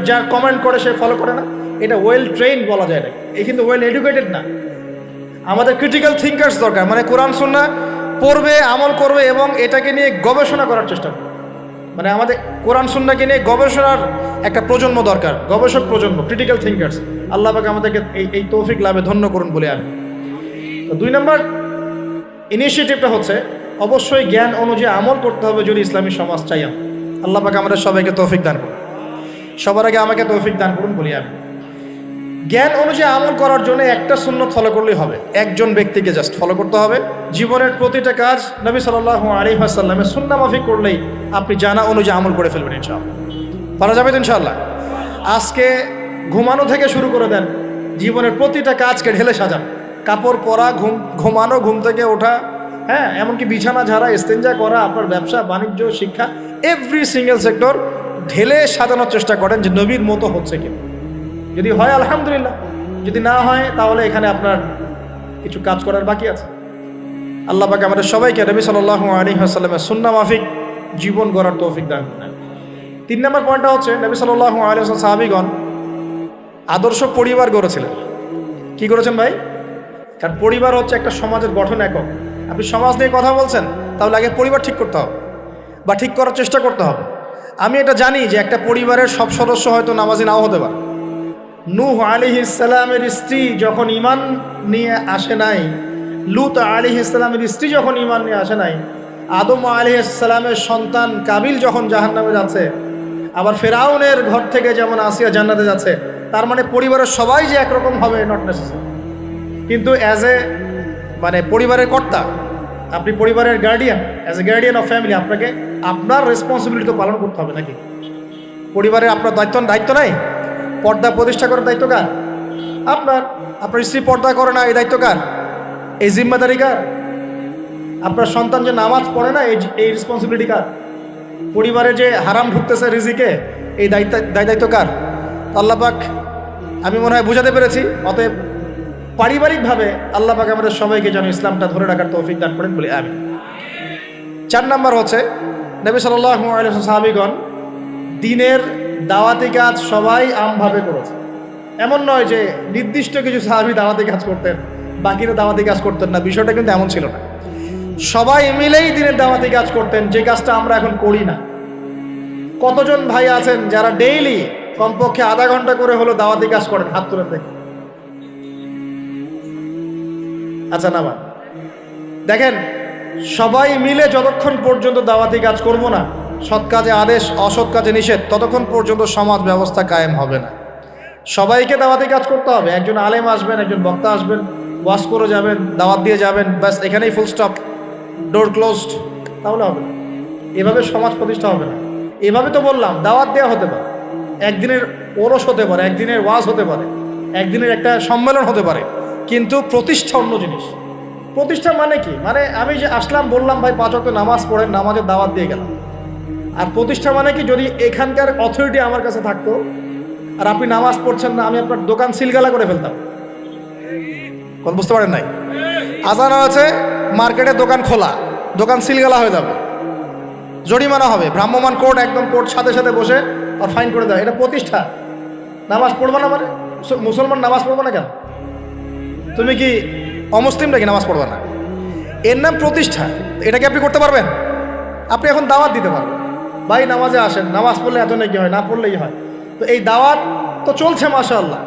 যা কমান্ড করে সে ফলো করে না? এটা ওয়েল ট্রেন্ড বলা যায় না, এই কিন্তু ওয়েল এডুকেটেড না। আমাদের ক্রিটিক্যাল থিঙ্কার্স দরকার, মানে কোরআন সুন্নাহ পড়বে, আমল করবে এবং এটাকে নিয়ে গবেষণা করার চেষ্টা করবে। মানে আমাদের কোরআন সুন্নাহকে নিয়ে গবেষণার একটা প্রজন্ম দরকার, গবেষক প্রজন্ম, ক্রিটিক্যাল থিঙ্কার্স। আল্লাহ পাক আমাদেরকে এই তৌফিক লাভে ধন্য করুন বলে আমি। তো 2 নম্বর ইনিশিয়েটিভটা হচ্ছে অবশ্যই জ্ঞান অনুযায়ী আমল করতে হবে যদি ইসলামী সমাজ চাই। আল্লাহ পাক আমাদের সবাইকে তৌফিক দান করুন। সবার আগে আমাকে তৌফিক দান করুন বলি আমি। জ্ঞান অনুযায়ী আমল করার জন্য একটা সুন্নাত ফলো করলেই হবে, একজন ব্যক্তিকে জাস্ট ফলো করতে হবে। জীবনের প্রতিটা কাজ নবী সাল্লাল্লাহু আলাইহি ওয়াসাল্লামের সুন্নাহ মাফিক করলেই আপনি জানা অনুযায়ী আমল করে ফেলবেন ইনশাআল্লাহ। পারা যাবে তো ইনশাআল্লাহ? আজকে ঘুমানো থেকে শুরু করে দেন, জীবনের প্রতিটা কাজকে ঢেলে সাজান। কাপড় পরা, ঘুমানো, ঘুম থেকে ওঠা, হ্যাঁ, এমনকি বিছানা ঝাড়া, ইস্তেঞ্জা করা, আপনার ব্যবসা বাণিজ্য, শিক্ষা, এভরি সিঙ্গেল সেক্টর ঢেলে সাজানোর চেষ্টা করেন যে নবীর মতো হচ্ছে কিনা। যদি হয় আলহামদুলিল্লাহ, যদি না হয় তাহলে এখানে আপনার কিছু কাজ করার বাকি আছে। আল্লাহ পাক আমাদের সবাইকে নবী সাল্লাল্লাহু আলাইহি ওয়াসাল্লামের সুন্নাহ মাফিক জীবন গড়ার তৌফিক দান করেন। 3 নম্বর পয়েন্টটা হচ্ছে নবী সাল্লাল্লাহু আলাইহি ওয়াসাল্লাম সাহাবীগণ আদর্শ পরিবার গড়েছিলেন। কি করেছেন ভাই? কারণ পরিবার হচ্ছে একটা সমাজের গঠন একক। আপনি সমাজ নিয়ে কথা বলছেন, তাহলে আগে পরিবার ঠিক করতে হবে বা ঠিক করার চেষ্টা করতে হবে। আমি এটা জানি যে একটা পরিবারের সব সদস্য হয়তো নামাজি নাও হতে পারে। নূহ আলাইহিস সালামের স্ত্রী যখন ঈমান নিয়ে আসে নাই, লূত আলাইহিস সালামের স্ত্রী যখন ঈমান নিয়ে আসে নাই, আদম আলাইহিস সালামের সন্তান কাবিল যখন জাহান্নামে যাচ্ছে, আবার ফেরাউনের ঘর থেকে যেমন আসিয়া জান্নাতে যাচ্ছে, তার মানে পরিবারের সবাই যে একরকম হবে নট নেসেসারি। কিন্তু মানে পরিবারের কর্তা, আপনি পরিবারের guardian, as a guardian of family, আপনাকে আপনার রেসপন্সিবিলিটি তো পালন করতে হবে নাকি? পরিবারের আপনার দায়িত্ব নাই? পর্দা প্রতিষ্ঠা করার দায়িত্ব কার? আপনার স্ত্রী পর্দা করে না, এই দায়িত্ব কার? এই জিম্মাদারি কার? আপনার সন্তান যে নামাজ পড়ে না, এই রেসপন্সিবিলিটি কার? পরিবারে যে হারাম ঢুকতেছে রিজিকে, এই দায়িত্ব কার? আল্লাহ পাক, আমি মনে হয় বুঝাতে পেরেছি। অতএব পারিবারিকভাবে আল্লাহ পাক আমাদের সবাইকে যেন ইসলামটা ধরে রাখার তৌফিক দান করেন বলে আমি। 4 নম্বর হচ্ছে নবী সাল্লাল্লাহু আলাইহি ওয়াসাল্লাম সাহাবীগণ দ্বীনের দাওয়াতি কাজ সবাই আমভাবে করেছে। এমন নয় যে নির্দিষ্ট কিছু সাহাবী দাওয়াতি কাজ করতেন, বাকিরা দাওয়াতি কাজ করতেন না, বিষয়টা কিন্তু এমন ছিল না। সবাই মিলেই দ্বীনের দাওয়াতি কাজ করতেন, যে কাজটা আমরা এখন করি না। কতজন ভাই আছেন যারা ডেইলি কমপক্ষে আধা ঘন্টা করে হলো দাওয়াতি কাজ করেন? হাত তুলে দেখেন। আচ্ছা না, দেখেন, সবাই মিলে যতক্ষণ পর্যন্ত দাওয়াতি কাজ করব না, সৎ কাজে আদেশ, অসৎ কাজে নিষেধ, ততক্ষণ পর্যন্ত সমাজ ব্যবস্থা কায়েম হবে না। সবাইকে দাওয়াতি কাজ করতে হবে। একজন আলেম আসবেন, একজন বক্তা আসবেন, ওয়াজ করে যাবেন, দাওয়াত দিয়ে যাবেন, ব্যাস এখানেই ফুল স্টপ, ডোর ক্লোজড, তাহলে হবে না। এভাবে সমাজ প্রতিষ্ঠা হবে না। এভাবে তো বললাম দাওয়াত দেওয়া হতে পারে, একদিনের ওরস হতে পারে, একদিনের ওয়াজ হতে পারে, একদিনের একটা সম্মেলন হতে পারে, কিন্তু প্রতিষ্ঠা অন্য জিনিস। প্রতিষ্ঠা মানে কি? মানে আমি যে আসলাম, বললাম ভাই 5 ওয়াক্ত নামাজ পড়েন, নামাজের দাওয়াত দিয়ে গেলাম। আর প্রতিষ্ঠা মানে কি? যদি এখানকার অথরিটি আমার কাছে থাকতো আর আপনি নামাজ পড়ছেন না, আমি আপনার দোকান সিলগালা করে ফেলতাম। কথা বুঝতে পারেন নাই? আজান আছে, মার্কেটে দোকান খোলা, দোকান সিলগালা হয়ে যাবে, জরিমানা হবে, ভ্রাম্যমাণ কোর্ট, একদম কোর্ট সাথে সাথে বসে আর ফাইন করে দেয়। এটা প্রতিষ্ঠা। নামাজ পড়বো না মানে? মুসলমান নামাজ পড়বো না কেন? তুমি কি অমুসলিম নাকি নামাজ পড়বে না? এর নাম প্রতিষ্ঠা। এটা কি আপনি করতে পারবেন? আপনি এখন দাওয়াত দিতে পারবেন, ভাই নামাজে আসেন, নামাজ পড়লে এত নাকি হয়, না পড়লেই হয়। তো এই দাওয়াত তো চলছে মাশাআল্লাহ।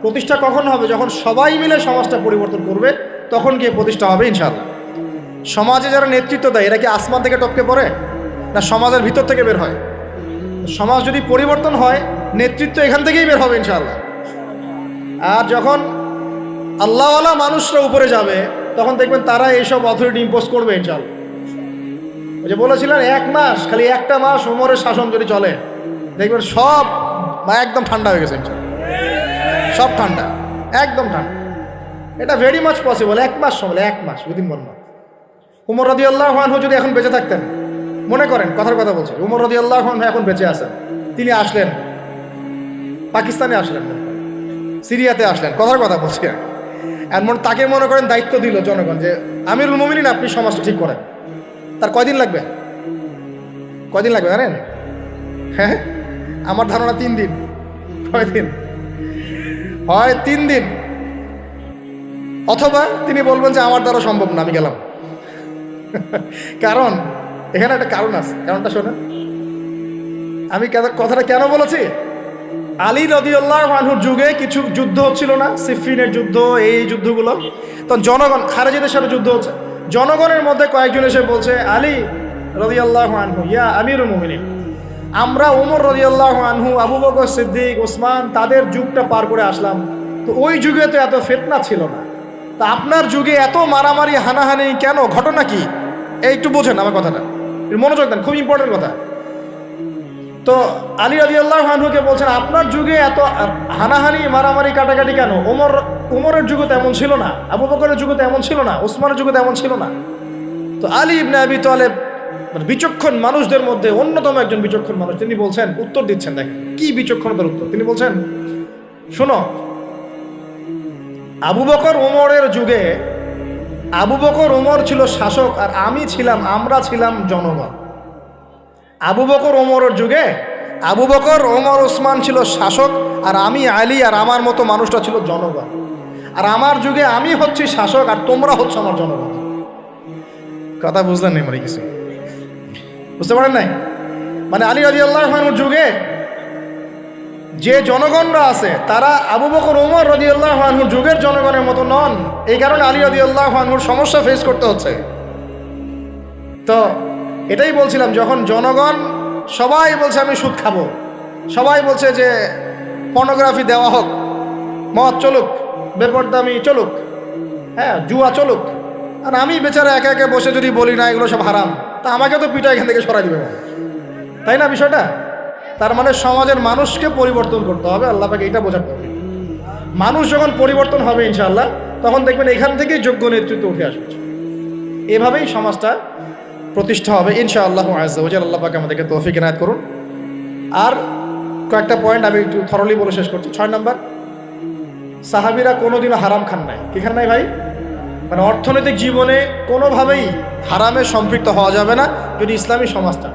প্রতিষ্ঠা কখন হবে? যখন সবাই মিলে সমাজটা পরিবর্তন করবে, তখন গিয়ে প্রতিষ্ঠা হবে ইনশাআল্লাহ। সমাজে যারা নেতৃত্ব দেয়, এরা কি আসমান থেকে টপকে পড়ে, না সমাজের ভিতর থেকে বের হয়? সমাজ যদি পরিবর্তন হয়, নেতৃত্ব এখান থেকেই বের হবে ইনশাআল্লাহ। আর যখন আল্লাহওয়ালা মানুষরা উপরে যাবে, তখন দেখবেন তারা এইসব অথরিটি ইম্পোজ করবে ইনশাআল্লাহ। ওই যে বলেছিলেন 1 মাস, খালি একটা মাস উমরের শাসন যদি চলে, দেখবেন সব একদম ঠান্ডা হয়ে গেছে ইনশাআল্লাহ। সব ঠান্ডা, একদম ঠান্ডা। এটা ভেরি মাচ পসিবল। 1 মাস সময়, 1 মাস, উইদিন 1 মাস। উমর রাদিয়াল্লাহু আনহু যদি এখন বেঁচে থাকতেন, মনে করেন, কথার কথা বলছি, উমর রাদিয়াল্লাহু আনহু এখন বেঁচে আছেন, তিনি আসলেন পাকিস্তানে, আসলেন সিরিয়াতে, আসলেন, কথার কথা বলছি। এমন তাকে মনে করেন দায়িত্ব দিল জনগণ যে আমিরুল মুমিনিন, আপনি সমাজটা ঠিক করেন। তার কয়দিন লাগবে? কয়দিন লাগবে জানেন? হ্যাঁ, আমার ধারণা 3 দিন। কয়দিন হয়? 3 দিন। অথবা তিনি বলবেন যে আমার দ্বারা সম্ভব না, আমি গেলাম। কারণ এখানে একটা কারণ আছে, কারণটা শোনেন। আমি কথাটা কেন বলেছি? আলী রাদিয়াল্লাহু আনহুর যুগে কিছু যুদ্ধ হচ্ছিল না, সিফিনের যুদ্ধ, এই যুদ্ধগুলো। তখন জনগণ, খারেজিদের সাথে যুদ্ধ হচ্ছে, জনগণের মধ্যে কয়েকজন এসে বলছে, আলী রাদিয়াল্লাহু আনহু, ইয়া আমিরুল মুমিনিন, আমরা ওমর রাদিয়াল্লাহু আনহু, আবু বকর সিদ্দিক, ওসমান, তাদের যুগটা পার করে আসলাম, তো ওই যুগে তো এত ফিতনা ছিল না, তা আপনার যুগে এত মারামারি হানাহানি কেন? ঘটনা কি? এই একটু বোঝেন আমার কথাটা, মনোযোগ দেন, খুব ইম্পর্টেন্ট কথা। তো আলী রাদিয়াল্লাহু আনহুকে বলছেন, আপনার যুগে এত হানাহানি মারামারি কাটাকাটি কেন? উমরের যুগে তো এমন ছিল না, আবু বকরের যুগে তো এমন ছিল না, ওসমানের যুগে তো এমন ছিল না। তো আলী ইবনে আবি তালেব, মানে বিচক্ষণ মানুষদের মধ্যে অন্যতম একজন বিচক্ষণ মানুষ, তিনি বলছেন, উত্তর দিচ্ছেন, দেখেন কি বিচক্ষণতার উত্তর। তিনি বলছেন, শোনো, আবু বকর ওমরের যুগে আবু বকর ওমর ছিল শাসক, আর আমরা ছিলাম জনগণ। আবু বকর ওমরের যুগে আবু বকর, ওমর, ওসমান ছিল শাসক, আর আমি আলী আর আমার মতো মানুষটা ছিল জনগণ। আর আমার যুগে আমি হচ্ছি শাসক, আর তোমরা হচ্ছে আমার জনগণ। কথা বুঝলেন নাই? মানে কিছু বুঝতে পারেন নাই? মানে আলী রাদিয়াল্লাহু আনহুর যুগে যে জনগণরা আছে, তারা আবু বকর, ওমর রাদিয়াল্লাহু আনহুর যুগের জনগণের মতো নন। এই কারণে আলী রাদিয়াল্লাহু আনহুর সমস্যা ফেস করতে হচ্ছে। তো এটাই বলছিলাম, যখন জনগণ সবাই বলছে আমি সুদ খাবো, সবাই বলছে যে পর্নোগ্রাফি দেওয়া হোক, মদ চলুক, বেপরদামি চলুক, হ্যাঁ জুয়া চলুক, আর আমি বেচারা একে একে বসে যদি বলি না এগুলো সব হারাম, তা আমাকে তো পিঠা এখান থেকে সরাই দিবে, তাই না বিষয়টা? তার মানে সমাজের মানুষকে পরিবর্তন করতে হবে, আল্লাহ পাকে এটা বোঝাতে হবে। মানুষ যখন পরিবর্তন হবে ইনশাআল্লাহ, তখন দেখবেন এখান থেকেই যোগ্য নেতৃত্ব উঠে আসবে। এভাবেই সমাজটা প্রতিষ্ঠা হবে ইনশাআল্লাহ আযজা ওয়া জাল্লা। আল্লাহ পাক আমাদেরকে তৌফিক ইনায়াত করুন। আর কয়েকটা পয়েন্ট আমি একটু থরলি বলে শেষ করছি। 6 নম্বর, সাহাবীরা কোনোদিনও হারাম খান নাই। কি খান নাই ভাই? মানে অর্থনৈতিক জীবনে কোনোভাবেই হারামে সম্পৃক্ত হওয়া যাবে না যদি ইসলামী সমাজটা,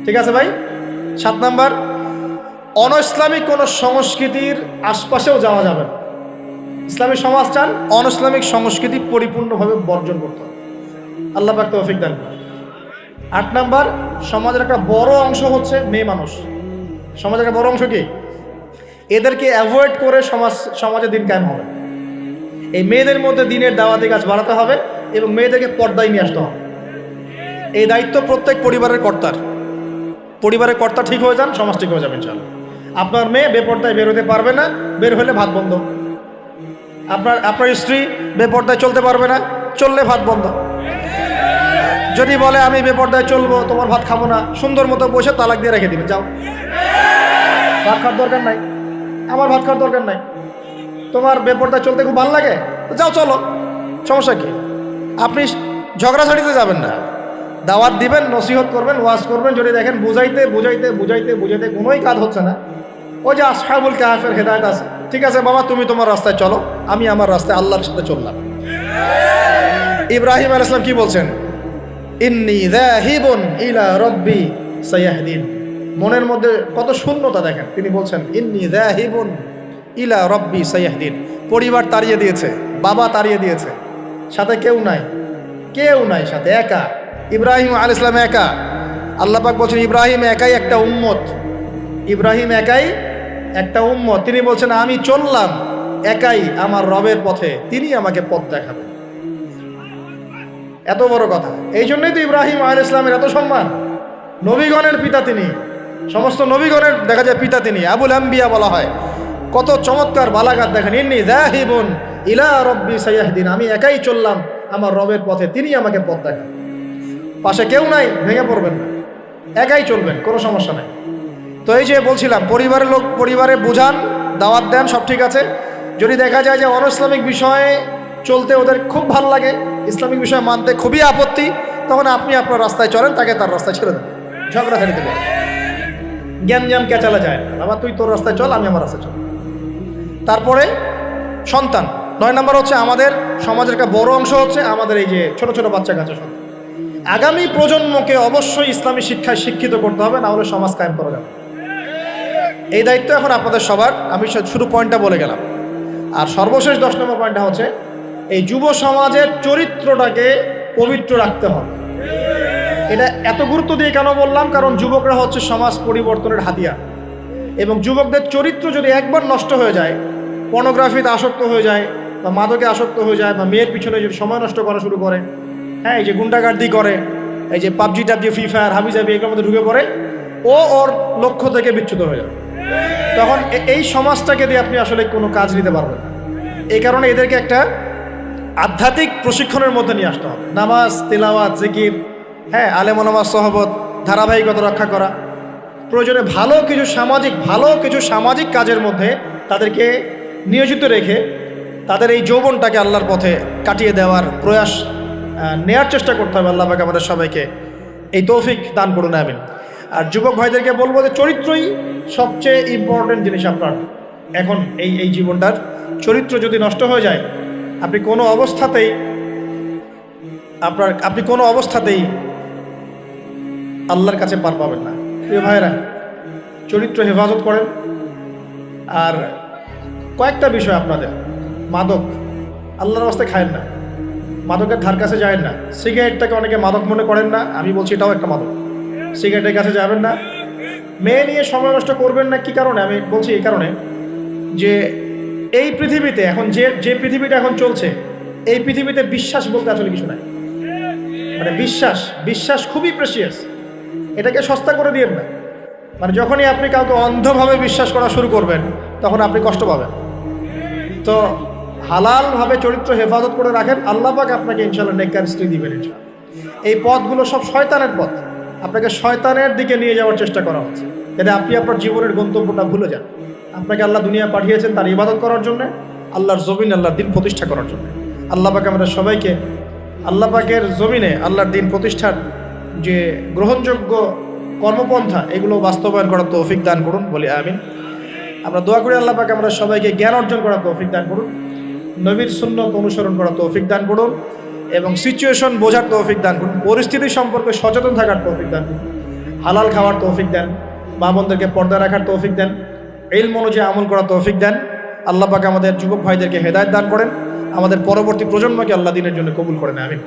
ঠিক আছে ভাই? 7 নম্বর, অনইসলামিক কোনো সংস্কৃতির আশপাশেও যাওয়া যাবে না। ইসলামী সমাজ চান, অনইসলামিক সংস্কৃতি পরিপূর্ণভাবে বর্জন করতে হবে। আল্লাহ পাক তৌফিক দান করেন। 8 নম্বর, সমাজের একটা বড় অংশ হচ্ছে মেয়ে মানুষ। সমাজের একটা বড় অংশ কি? এদেরকে অ্যাভয়েড করে সমাজে দিন কায়েম হবে। এই মেয়েদের মধ্যে দিনের দাওয়াতি কাজ বাড়াতে হবে এবং মেয়েদেরকে পর্দায় নিয়ে আসতে হবে। এই দায়িত্ব প্রত্যেক পরিবারের কর্তার। পরিবারের কর্তা ঠিক হয়ে যান, সমাজ ঠিক হয়ে যাবে ইনশাআল্লাহ। আপনার মেয়ে বেপর্দায় বেরোতে পারবে না, বের হলে ভাত বন্ধ। আপনার স্ত্রী বেপর্দায় চলতে পারবে না, চললে ভাত বন্ধ। যদি বলে আমি বেপর্দায় চলবো, তোমার ভাত খাবো না, সুন্দর মতো বসে তালাক দিয়ে রেখে দিবে, যাও, ভাত খাওয়ার দরকার নাই, আমার ভাত খাওয়ার দরকার নাই। তোমার বেপর্দায় চলতে খুব ভালো লাগে, যাও চলো, সমস্যা কি? আপনি ঝগড়াঝাড়িতে যাবেন না, দাওয়াত দিবেন, নসিহত করবেন, ওয়াজ করবেন। যদি দেখেন বুঝাইতে বুঝাইতে বুঝাইতে বুঝাইতে কোনোই কাজ হচ্ছে না, ওই যে আসহাবুল কাহফের হেদায়েত আছে, ঠিক আছে বাবা তুমি তোমার রাস্তায় চলো, আমি আমার রাস্তায় আল্লাহর সাথে চললাম। ইব্রাহিম আলাইহিস সালাম কি বলছেন? ইন্নী যাহিবুন ইলা রাব্বি সায়াহদিন। মনের মধ্যে কত শূন্যতা দেখেন, তিনি বলছেন ইন্নী যাহিবুন ইলা রাব্বি সায়াহদিন। পরিবার তাড়িয়ে দিয়েছে, বাবা তাড়িয়ে দিয়েছে, সাথে কেউ নাই, কেউ নাই সাথে, একা। ইব্রাহিম আলাইহিস সালাম একা। আল্লাহ পাক বলছেন ইব্রাহিম একাই একটা উম্মত, ইব্রাহিম একাই একটা উম্মত। তিনি বলছেন আমি চললাম একাই আমার রবের পথে, তিনি আমাকে পথ দেখাবেন। এত বড় কথা। এই জন্যই তো ইব্রাহিম আলাইহিস সালামের এত সম্মান। নবীগণের পিতা তিনি, সমস্ত নবীগণের দেখা যায় পিতা তিনি, আবুল আম্বিয়া বলা হয়। কত চমৎকার বালাগাত দেখেন, ইন্নী যাহিবুন ইলা রাব্বি সায়াহদিন, আমি একাই চললাম আমার রবের পথে, তিনি আমাকে পথ দেখান। পাশে কেউ নাই, ভেঙে পড়বেন না, একাই চলবেন, কোনো সমস্যা নাই। তো এই যে বলছিলাম, পরিবারের লোক পরিবারে বোঝান, দাওয়াত দেন, সব ঠিক আছে। যদি দেখা যায় যে অনইসলামিক বিষয়ে চলতে ওদের খুব ভালো লাগে, ইসলামিক বিষয় মানতে খুবই আপত্তি, তখন আপনি আপনার রাস্তায় চলেন, তাকে তার রাস্তায় ছেড়ে দেন, ঝগড়া ছেড়ে দেবেন। জ্ঞান কেচালা যায় না, বাবা তুই তোর রাস্তায় চল, আমি আমার রাস্তায় চল। তারপরে সন্তান, 9 নম্বর হচ্ছে আমাদের সমাজের একটা বড় অংশ হচ্ছে আমাদের এই যে ছোট ছোট বাচ্চা কাচ্চা সন্তান। আগামী প্রজন্মকে অবশ্যই ইসলামী শিক্ষায় শিক্ষিত করতে হবে, না হলে সমাজ কায়েম করা যাবে। এই দায়িত্ব এখন আপনাদের সবার। আমি শুধু পয়েন্টটা বলে গেলাম। আর সর্বশেষ 10 নম্বর পয়েন্টটা হচ্ছে এই যুব সমাজের চরিত্রটাকে পবিত্র রাখতে হবে। এটা এত গুরুত্ব দিয়ে কেন বললাম? কারণ যুবকরা হচ্ছে সমাজ পরিবর্তনের হাতিয়ার, এবং যুবকদের চরিত্র যদি একবার নষ্ট হয়ে যায়, পর্নোগ্রাফিতে আসক্ত হয়ে যায়, বা মাদকে আসক্ত হয়ে যায়, বা মেয়ের পিছনে যদি সময় নষ্ট করা শুরু করে, হ্যাঁ, এই যে গুন্ডাগার্দি করে, এই যে পাবজি টাবজি ফ্রি ফায়ার হাবিজাবি এগুলোর মধ্যে ঢুকে পড়ে, ওর লক্ষ্য থেকে বিচ্যুত হয়ে যাবে। তখন এই সমাজটাকে দিয়ে আপনি আসলে কোনো কাজ নিতে পারবেন না। এই কারণে এদেরকে একটা আধ্যাত্মিক প্রশিক্ষণের মধ্যে নিয়ে আসতে হবে। নামাজ, তেলাওয়াত, জিকির, হ্যাঁ, আলেম ওলামার সহবত, ধারাবাহিকতা রক্ষা করা, প্রয়োজনে ভালো কিছু সামাজিক কাজের মধ্যে তাদেরকে নিয়োজিত রেখে তাদের এই যৌবনটাকে আল্লাহর পথে কাটিয়ে দেওয়ার প্রয়াস নেয়ার চেষ্টা করতে হবে। আল্লাহ পাক আমাদের সবাইকে এই তৌফিক দান করুন, আমিন। আর যুবক ভাইদেরকে বলবো যে চরিত্রই সবচেয়ে ইম্পর্টেন্ট জিনিস আপনার এখন এই জীবনটার। চরিত্র যদি নষ্ট হয়ে যায়, আপনি কোনো অবস্থাতেই আল্লাহর কাছে পার পাবেন না। প্রিয় ভাইরা, চরিত্র হেফাজত করেন। আর কয়েকটা বিষয় আপনাদের, মাদক আল্লাহর রাস্তায় খায়েন না, মাদকের ধার কাছে যাবেন না। সিগারেটটাকে অনেকে মাদক মনে করেন না, আমি বলছি এটাও একটা মাদক। সিগারেটের কাছে যাবেন না। মেয়ে নিয়ে সময় নষ্ট করবেন না। কি কারণে আমি বলছি? এই কারণে যে এই পৃথিবীতে এখন যে পৃথিবীটা এখন চলছে, এই পৃথিবীতে বিশ্বাস বলতে আসলে কিছু নাই। মানে বিশ্বাস খুবই প্রেসিয়াস, এটাকে সস্তা করে দিয়েন না। মানে যখনই আপনি কাউকে অন্ধভাবে বিশ্বাস করা শুরু করবেন, তখন আপনি কষ্ট পাবেন। তো হালালভাবে চরিত্র হেফাজত করে রাখেন, আল্লাহ পাক আপনাকে ইনশাআল্লাহ নেককার স্ত্রী দিবেন ইনশাআল্লাহ। এই পথগুলো সব শয়তানের পথ, আপনাকে শয়তানের দিকে নিয়ে যাওয়ার চেষ্টা করা হচ্ছে, যাতে আপনি আপনার জীবনের গন্তব্যটা ভুলে যান। আপনাকে আল্লাহ দুনিয়া পাঠিয়েছেন তার ইবাদত করার জন্য, আল্লাহর জমিন আল্লাহর দিন প্রতিষ্ঠা করার জন্য। আল্লাহ পাক আমাদের সবাইকে আল্লাহ পাকের জমিনে আল্লাহর দিন প্রতিষ্ঠার যে গ্রহণযোগ্য কর্মপন্থা, এগুলো বাস্তবায়ন করার তৌফিক দান করুন, বলি আমিন। আমরা দোয়া করি আল্লাহ পাক আমরা সবাইকে জ্ঞান অর্জন করার তৌফিক দান করুন, নবীর সুন্নাত অনুসরণ করার তৌফিক দান করুন, এবং সিচুয়েশন বোঝার তৌফিক দান করুন, পরিস্থিতি সম্পর্কে সচেতন থাকার তৌফিক দান করুন, হালাল খাওয়ার তৌফিক দেন, মা বোনদেরকে পর্দা রাখার তৌফিক দেন, ইলম অনুযায়ী আমল করার তৌফিক দেন। আল্লাহ পাক আমাদের যুবক ভাইদেরকে হেদায়েত দান করেন, আমাদের পরবর্তী প্রজন্মকে আল্লাহ দ্বীনের জন্য কবুল করেন, আমিন।